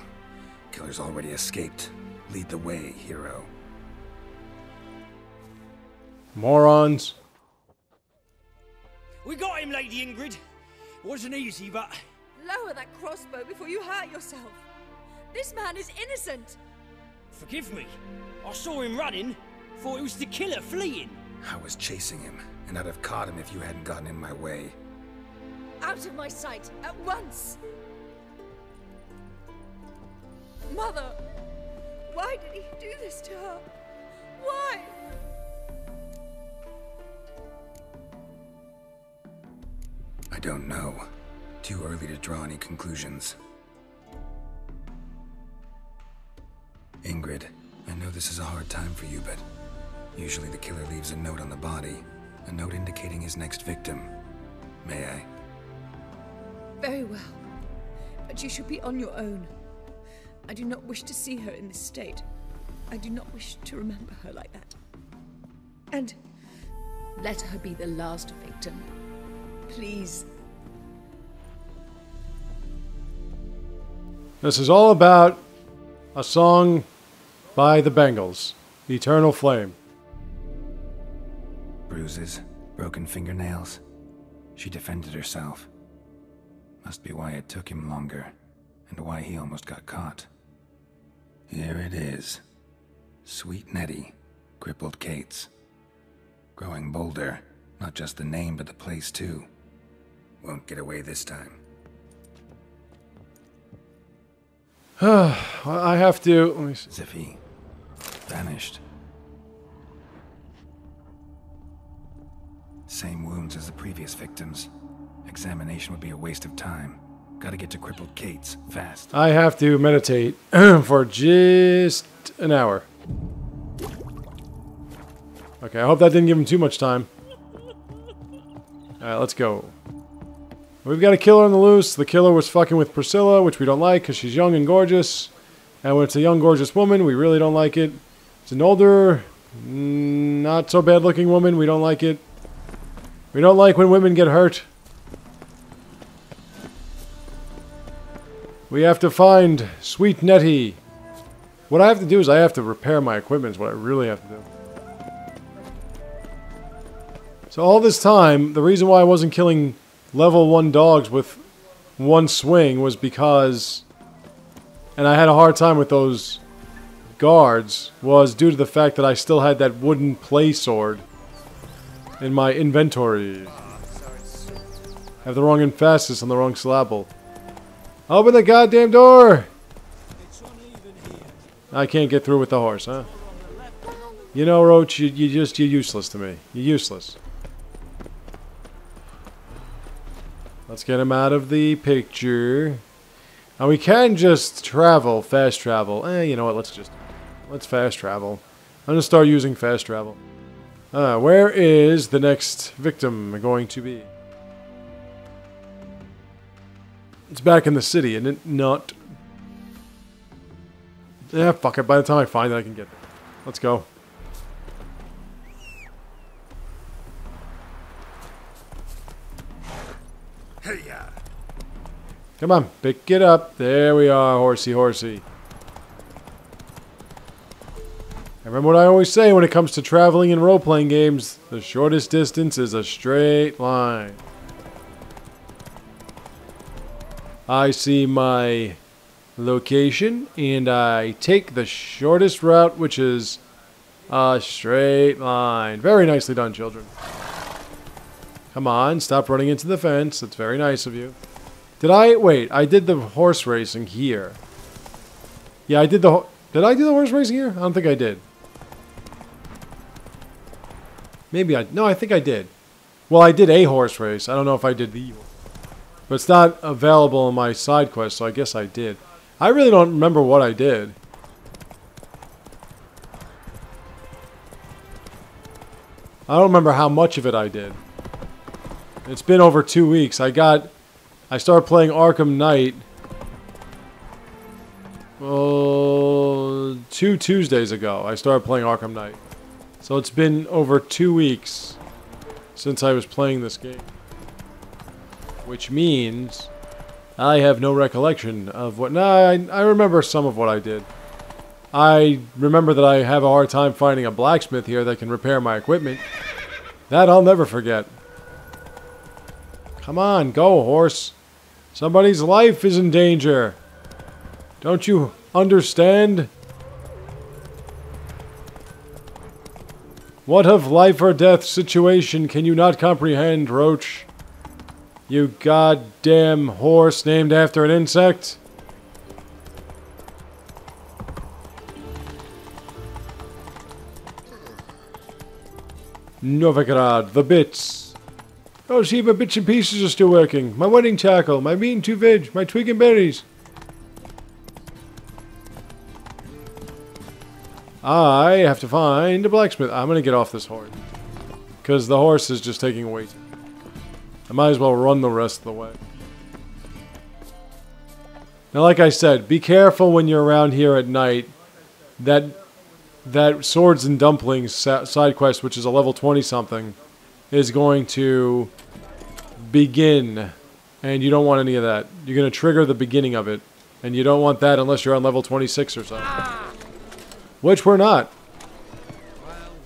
killer's already escaped. Lead the way, hero. Morons. We got him, Lady Ingrid. Wasn't easy, but... Lower that crossbow before you hurt yourself. This man is innocent. Forgive me. I saw him running. Thought it was the killer fleeing. I was chasing him, and I'd have caught him if you hadn't gotten in my way. Out of my sight, at once! Mother! Why did he do this to her? Why? I don't know. Too early to draw any conclusions. Ingrid, I know this is a hard time for you, but usually the killer leaves a note on the body. A note indicating his next victim. May I? Very well. But you should be on your own. I do not wish to see her in this state. I do not wish to remember her like that. And let her be the last victim. Please. This is all about a song by the Bengals, Eternal Flame. Bruises, broken fingernails. She defended herself. Must be why it took him longer, and why he almost got caught. Here it is. Sweet Nettie, crippled Kate's. Growing bolder, not just the name but the place too. Won't get away this time. I have to... Let me see. Ziffy. Vanished. Same wounds as the previous victims. Examination would be a waste of time. Gotta get to crippled Kate's, fast. I have to meditate for just an hour. Okay, I hope that didn't give him too much time. Alright, let's go. We've got a killer on the loose. The killer was fucking with Priscilla, which we don't like because she's young and gorgeous. And when it's a young, gorgeous woman, we really don't like it. It's an older, not so bad looking woman. We don't like it. We don't like when women get hurt. We have to find Sweet Nettie. What I have to do is I have to repair my equipment is what I really have to do. So all this time, the reason why I wasn't killing level 1 dogs with one swing was because, and I had a hard time with those guards, was due to the fact that I still had that wooden play sword in my inventory. I have the wrong emphasis on the wrong syllable. Open the goddamn door! It's uneven here. I can't get through with the horse, huh? You know, Roach, you're useless to me. You're useless. Let's get him out of the picture. Now we can just travel, fast travel. You know what, let's fast travel. I'm gonna start using fast travel. Where is the next victim going to be? It's back in the city, and it not. Yeah, fuck it. By the time I find it, I can get there. Let's go. Hey-ya. Come on, pick it up. There we are, horsey, horsey. I remember what I always say when it comes to traveling in role-playing games. The shortest distance is a straight line. I see my location, and I take the shortest route, which is a straight line. Very nicely done, children. Come on, stop running into the fence. That's very nice of you. Wait, I did the horse racing here. Yeah, did I do the horse racing here? I don't think I did. No, I think I did. Well, I did a horse race. I don't know if I did the horse. But it's not available in my side quest, so I guess I did. I really don't remember what I did. I don't remember how much of it I did. It's been over 2 weeks. I started playing Arkham Knight 2 Tuesdays ago. I started playing Arkham Knight. So it's been over 2 weeks since I was playing this game. Which means I have no recollection of what... No, I remember some of what I did. I remember that I have a hard time finding a blacksmith here that can repair my equipment. That I'll never forget. Come on, go, horse. Somebody's life is in danger. Don't you understand? What of life or death situation can you not comprehend, Roach? You goddamn horse named after an insect? Novigrad, the bits. Oh, see, my bits and pieces are still working. My wedding tackle, my bean to veg, my twig and berries. I have to find a blacksmith. I'm gonna get off this horse. Because the horse is just taking away. I might as well run the rest of the way. Now, like I said, be careful when you're around here at night. That Swords and Dumplings side quest, which is a level 20-something, is going to begin. And you don't want any of that. You're going to trigger the beginning of it. And you don't want that unless you're on level 26 or something. Which we're not.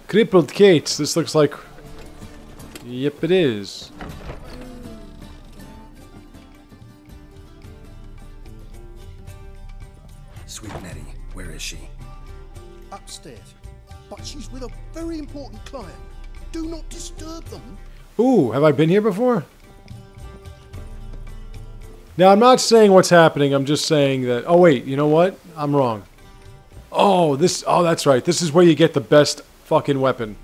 Crippled Kates. This looks like... Yep, it is. Sweet Nettie, where is she? Upstairs. But she's with a very important client. Do not disturb them. Ooh, have I been here before? Now, I'm not saying what's happening. I'm just saying that... Oh, wait. You know what? I'm wrong. Oh, that's right. This is where you get the best fucking weapon.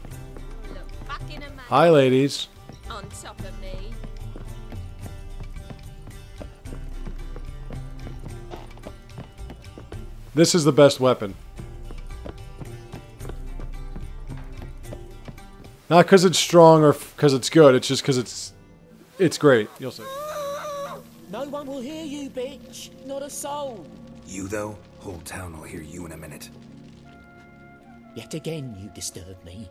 Hi, ladies. On top of me. This is the best weapon. Not because it's strong or because it's good. It's just because it's great. You'll see. No one will hear you, bitch. Not a soul. You, though? Whole town will hear you in a minute. Yet again you disturb me.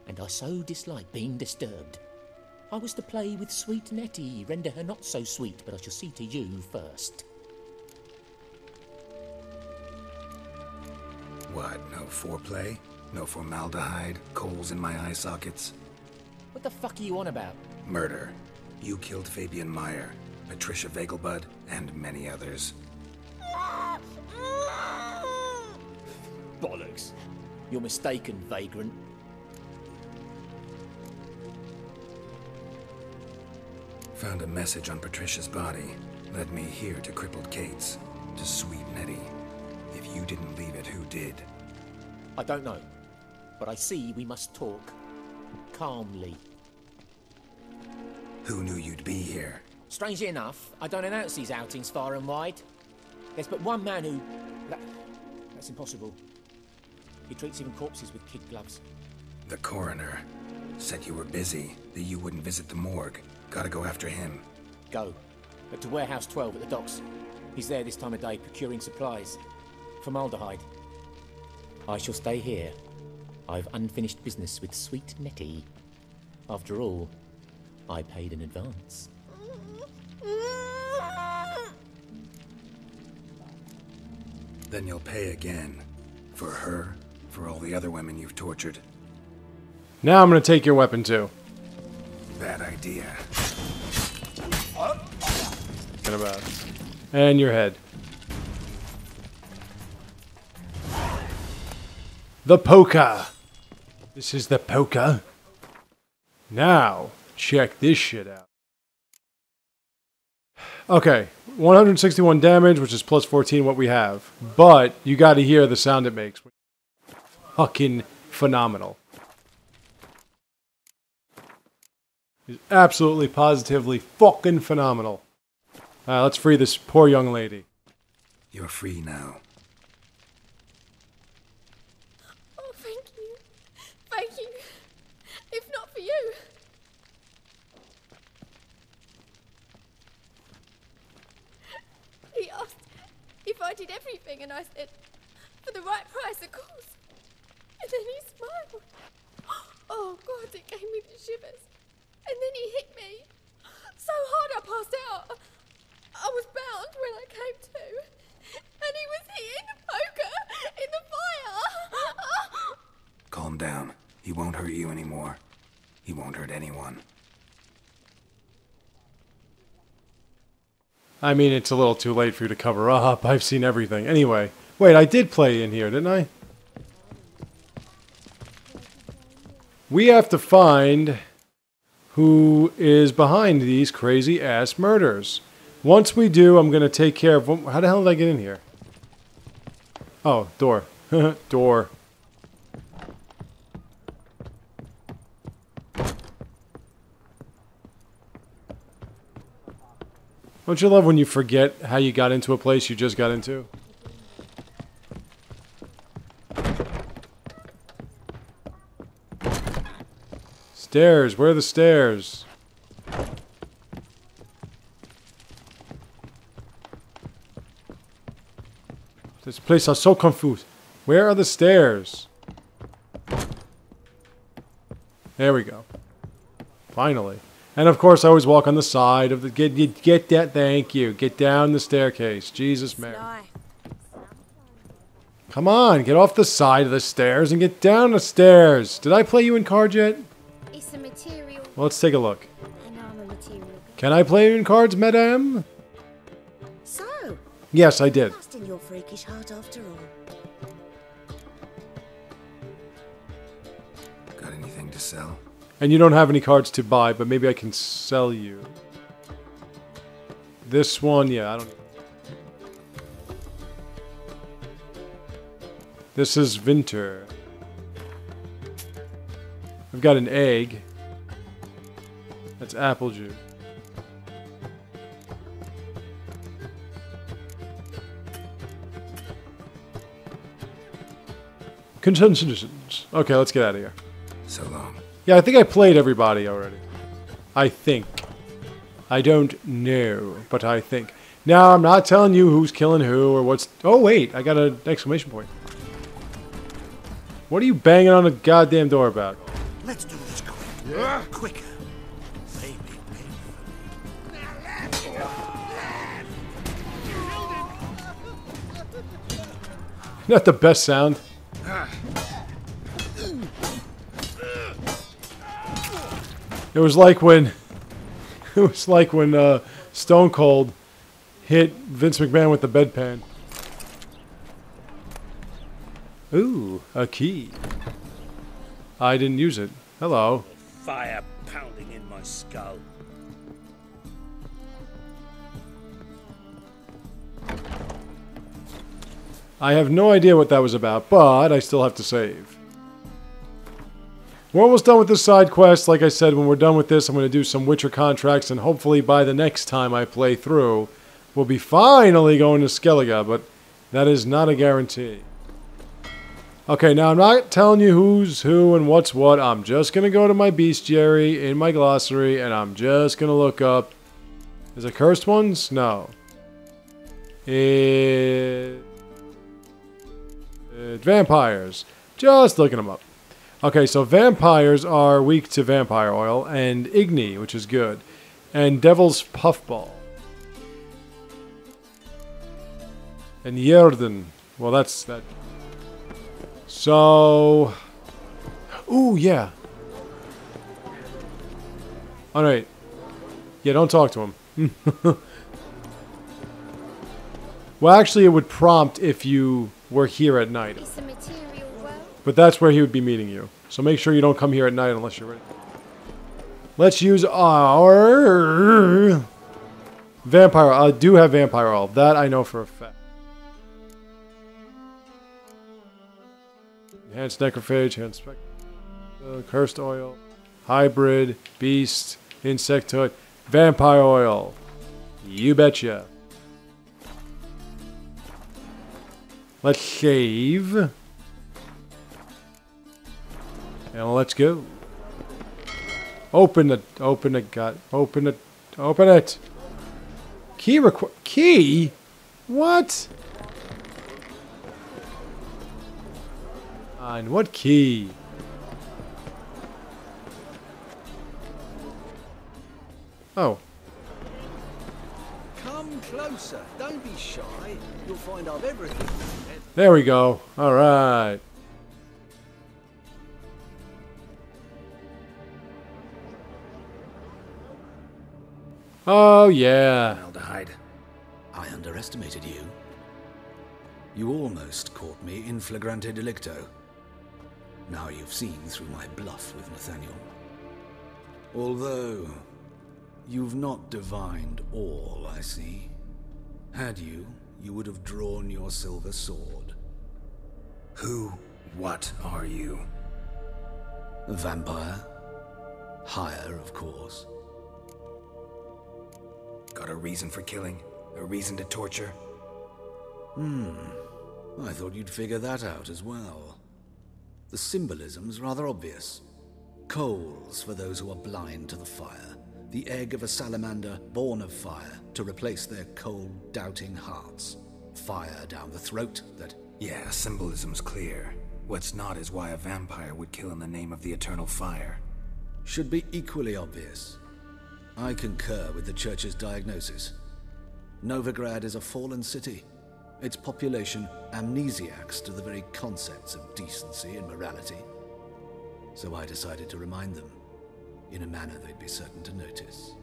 And I so dislike being disturbed. I was to play with sweet Nettie, render her not so sweet, but I shall see to you first. What, no foreplay? No formaldehyde? Coals in my eye sockets? What the fuck are you on about? Murder. You killed Fabian Meyer, Patricia Vegelbud, and many others. Bollocks. You're mistaken, vagrant. Found a message on Patricia's body. Led me here to Crippled Kate's. To Sweet Nettie. If you didn't leave it, who did? I don't know, but I see we must talk calmly. Who knew you'd be here? Strangely enough, I don't announce these outings far and wide. There's but one man who... That's impossible. He treats even corpses with kid gloves. The coroner said you were busy, that you wouldn't visit the morgue. Gotta go after him. Go. But to Warehouse 12 at the docks. He's there this time of day procuring supplies. Formaldehyde. I shall stay here. I've unfinished business with sweet Nettie. After all, I paid in advance. Then you'll pay again. For her, for all the other women you've tortured. Now I'm gonna take your weapon too. Bad idea. Get about. And your head. The poker. This is the poker. Now, check this shit out. Okay, 161 damage, which is plus 14 what we have. But you gotta hear the sound it makes. Fucking phenomenal. It's absolutely, positively fucking phenomenal. Let's free this poor young lady. You're free now. Oh, thank you. Thank you. If not for you. He asked if I did everything, and I said, for the right price, of course. And then he smiled. Oh, God, it gave me the shivers. And then he hit me. So hard I passed out. I was bound when I came to. And he was hitting the poker in the fire. Calm down. He won't hurt you anymore. He won't hurt anyone. I mean, it's a little too late for you to cover up. I've seen everything. Anyway. Wait, I did play in here, didn't I? We have to find who is behind these crazy-ass murders. Once we do, I'm going to take care of... How the hell did I get in here? Oh, door. Door. Don't you love when you forget how you got into a place you just got into? Stairs. Where are the stairs? This place is so confused. Where are the stairs? There we go. Finally. And of course I always walk on the side of the... Get that, thank you. Get down the staircase. Jesus, Mary. Come on, get off the side of the stairs and get down the stairs. Did I play you in cards yet? It's a material. Well, let's take a look. I know I'm a material. Can I play you in cards, madame? So? Yes, I did. Lost in your freakish heart after all. Got anything to sell? And you don't have any cards to buy, but maybe I can sell you. This one, yeah, I don't... This is winter. I've got an egg. That's apple juice. Consensus. Okay, let's get out of here. So long. Yeah, I think I played everybody already. I think. I don't know, but I think. Now, I'm not telling you who's killing who or what's... Oh, wait, I got an exclamation point. What are you banging on the goddamn door about? Let's do this quick. Yeah. Quicker. Baby, Not the best sound. It was like when... It was like when Stone Cold hit Vince McMahon with the bedpan. Ooh, a key. I didn't use it. Hello. Fire pounding in my skull. I have no idea what that was about, but I still have to save. We're almost done with this side quest. Like I said, when we're done with this, I'm going to do some Witcher contracts, and hopefully by the next time I play through, we'll be finally going to Skellige, but that is not a guarantee. Okay, now I'm not telling you who's who and what's what. I'm just going to go to my bestiary in my glossary, and I'm just going to look up... Is it cursed ones? No. Vampires. Just looking them up. Okay, so vampires are weak to vampire oil, and Igni, which is good, and Devil's Puffball. And Yerden. Well, that's that. So... Ooh, yeah. Alright. Yeah, don't talk to him. Well, actually, it would prompt if you were here at night. But that's where he would be meeting you. So make sure you don't come here at night unless you're ready. Let's use our... Vampire. I do have vampire oil. That I know for a fact. Enhanced necrophage, enhanced cursed oil, hybrid, beast, insectoid, vampire oil. You betcha. Let's save. And let's go. Open it. Open it. Open it. Open it. Key? What? And what key? Oh. Come closer. Don't be shy. You'll find I've everything. There we go. All right. Oh, yeah. Aldehyde. I underestimated you. You almost caught me in flagrante delicto. Now you've seen through my bluff with Nathaniel. Although, you've not divined all, I see. Had you, you would have drawn your silver sword. What are you? A vampire. Higher, of course. Got a reason for killing? A reason to torture? I thought you'd figure that out as well. The symbolism's rather obvious. Coals for those who are blind to the fire. The egg of a salamander born of fire to replace their cold, doubting hearts. Fire down the throat that... Yeah, symbolism's clear. What's not is why a vampire would kill in the name of the eternal fire. Should be equally obvious. I concur with the Church's diagnosis. Novigrad is a fallen city. Its population amnesiacs to the very concepts of decency and morality. So I decided to remind them, in a manner they'd be certain to notice.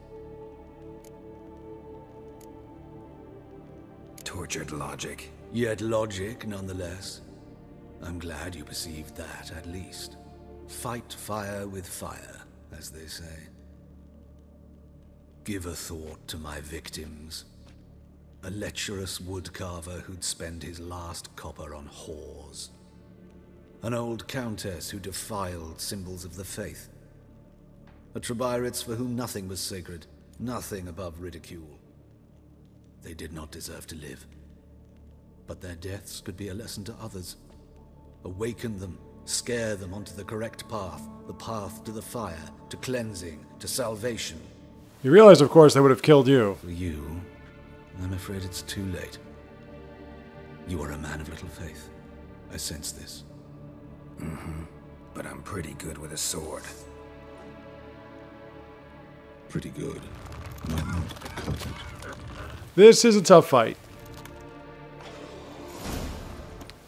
Tortured logic. Yet logic, nonetheless. I'm glad you perceived that, at least. Fight fire with fire, as they say. Give a thought to my victims. A lecherous woodcarver who'd spend his last copper on whores. An old countess who defiled symbols of the faith. A Trebirates for whom nothing was sacred, nothing above ridicule. They did not deserve to live. But their deaths could be a lesson to others. Awaken them, scare them onto the correct path, the path to the fire, to cleansing, to salvation. You realize, of course, they would have killed you. For you, I'm afraid it's too late. You are a man of little faith. I sense this. But I'm pretty good with a sword. Pretty good. Might not cut it. This is a tough fight.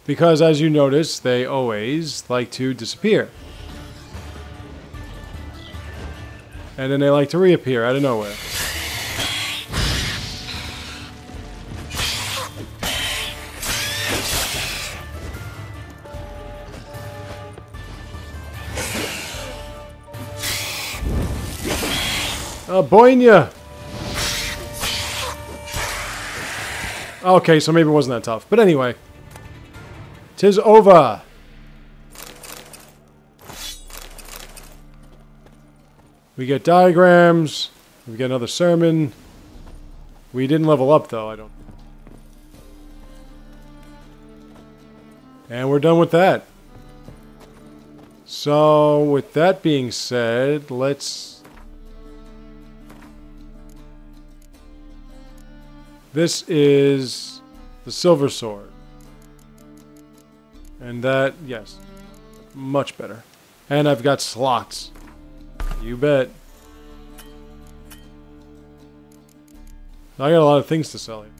Because, as you notice, they always like to disappear. And then they like to reappear out of nowhere. Boinya! Okay, so maybe it wasn't that tough. But anyway. 'Tis over. We get diagrams. We get another sermon. We didn't level up, though, I don't. And we're done with that. So, with that being said, let's... This is the silver sword. And that, yes, much better. And I've got slots. You bet. I got a lot of things to sell here.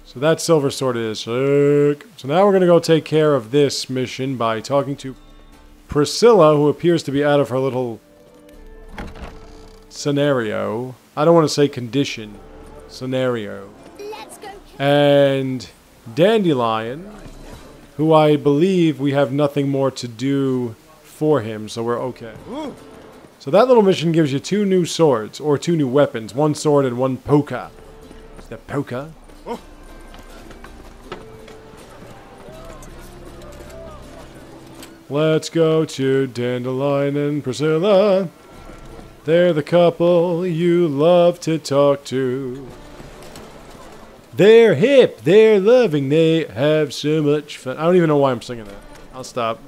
So that silver sword is sick. So now we're going to go take care of this mission by talking to Priscilla, who appears to be out of her little scenario. I don't want to say condition. Scenario. And Dandelion, who I believe we have nothing more to do for him, so we're okay. So that little mission gives you 2 new swords, or 2 new weapons. 1 sword and 1 poker. Is that poker? Let's go to Dandelion and Priscilla. They're the couple you love to talk to. They're hip, they're loving, they have so much fun. I don't even know why I'm singing that. I'll stop.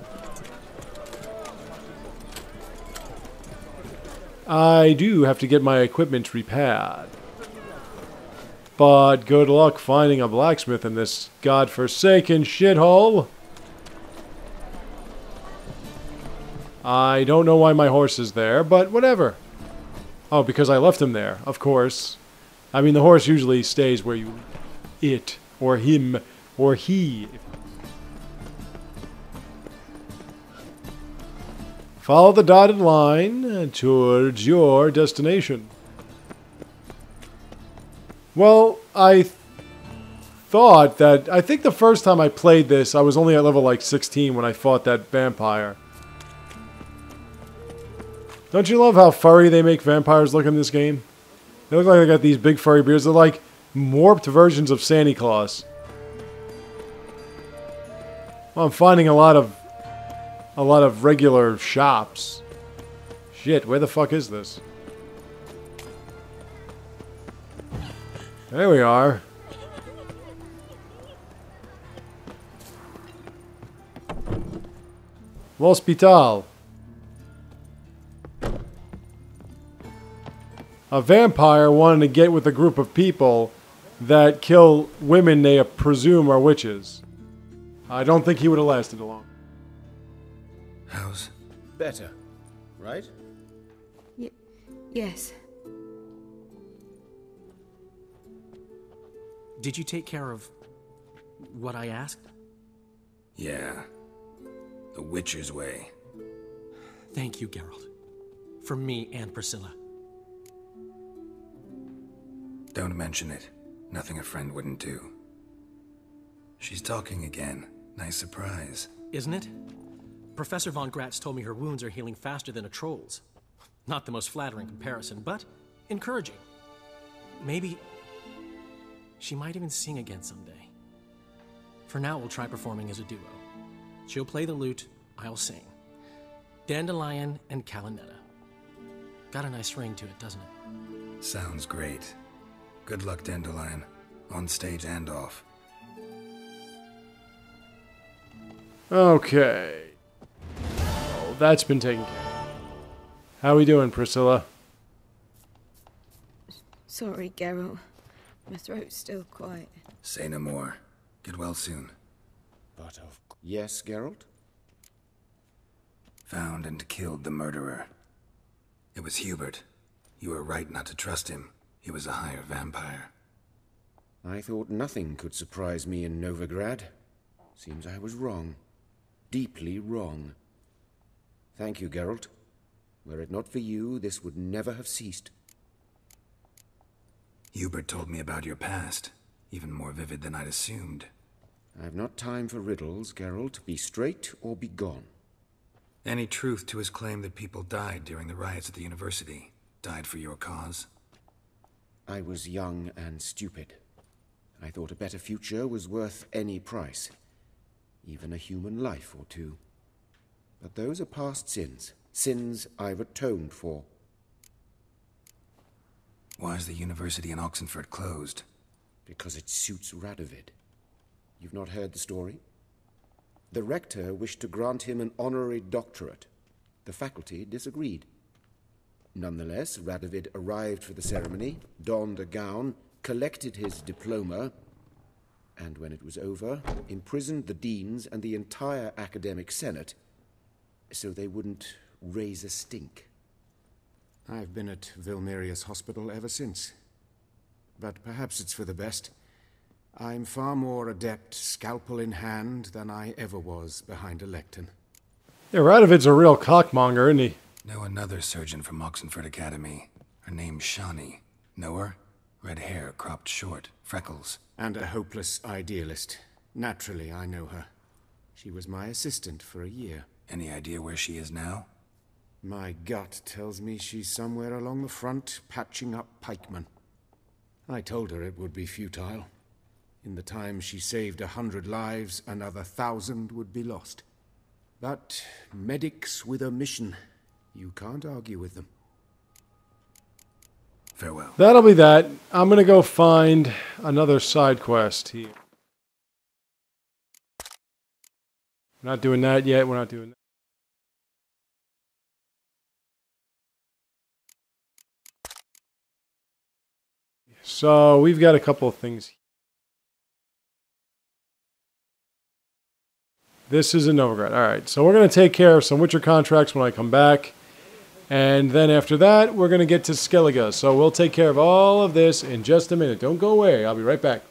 I do have to get my equipment repaired. But good luck finding a blacksmith in this godforsaken shithole. I don't know why my horse is there, but whatever. Oh, because I left him there, of course. I mean, the horse usually stays where you... It, or him, or he. Follow the dotted line towards your destination. Well, I thought that... I think the first time I played this, I was only at level like 16 when I fought that vampire. Don't you love how furry they make vampires look in this game? They look like they got these big furry beards. They're like warped versions of Santa Claus. Well, I'm finding a lot of regular shops. Shit, where the fuck is this? There we are. L'Hospital. A vampire wanted to get with a group of people that kill women they presume are witches. I don't think he would have lasted long. How's... Better, right? Yes. Did you take care of what I asked? Yeah. The Witcher's way. Thank you, Geralt. For me and Priscilla. Don't mention it. Nothing a friend wouldn't do. She's talking again. Nice surprise. Isn't it? Professor von Gratz told me her wounds are healing faster than a troll's. Not the most flattering comparison, but encouraging. Maybe she might even sing again someday. For now, we'll try performing as a duo. She'll play the lute, I'll sing. Dandelion and Calinetta. Got a nice ring to it, doesn't it? Sounds great. Good luck, Dandelion. On stage and off. Okay. Oh, that's been taken care of. How we doing, Priscilla? Sorry, Geralt. My throat's still quite... Say no more. Get well soon. But of... Yes, Geralt? Found and killed the murderer. It was Hubert. You were right not to trust him. He was a higher vampire. I thought nothing could surprise me in Novigrad. Seems I was wrong. Deeply wrong. Thank you, Geralt. Were it not for you, this would never have ceased. Hubert told me about your past. Even more vivid than I'd assumed. I've not time for riddles, Geralt. Be straight or be gone. Any truth to his claim that people died during the riots at the university? Died for your cause? I was young and stupid. I thought a better future was worth any price. even a human life or two. But those are past sins, sins I've atoned for. Why is the university in Oxenford closed? Because it suits Radovid. You've not heard the story? The rector wished to grant him an honorary doctorate. The faculty disagreed. Nonetheless, Radovid arrived for the ceremony, donned a gown, collected his diploma, and when it was over, imprisoned the deans and the entire academic senate so they wouldn't raise a stink. I've been at Vilmerius Hospital ever since. But perhaps it's for the best. I'm far more adept, scalpel in hand, than I ever was behind a lectern. Yeah, Radovid's a real cockmonger, isn't he? Know another surgeon from Oxenford Academy. Her name's Shawnee. Know her? Red hair, cropped short, freckles. And a hopeless idealist. Naturally, I know her. She was my assistant for a year. Any idea where she is now? My gut tells me she's somewhere along the front, patching up pikemen. I told her it would be futile. In the time she saved 100 lives, another 1,000 would be lost. But medics with a mission, you can't argue with them. Farewell. That'll be that. I'm going to go find another side quest here. We're not doing that yet. We're not doing that. So we've got a couple of things. This is in Novigrad. All right, so we're going to take care of some Witcher contracts when I come back. And then after that, we're going to get to Skellige. So we'll take care of all of this in just a minute. Don't go away. I'll be right back.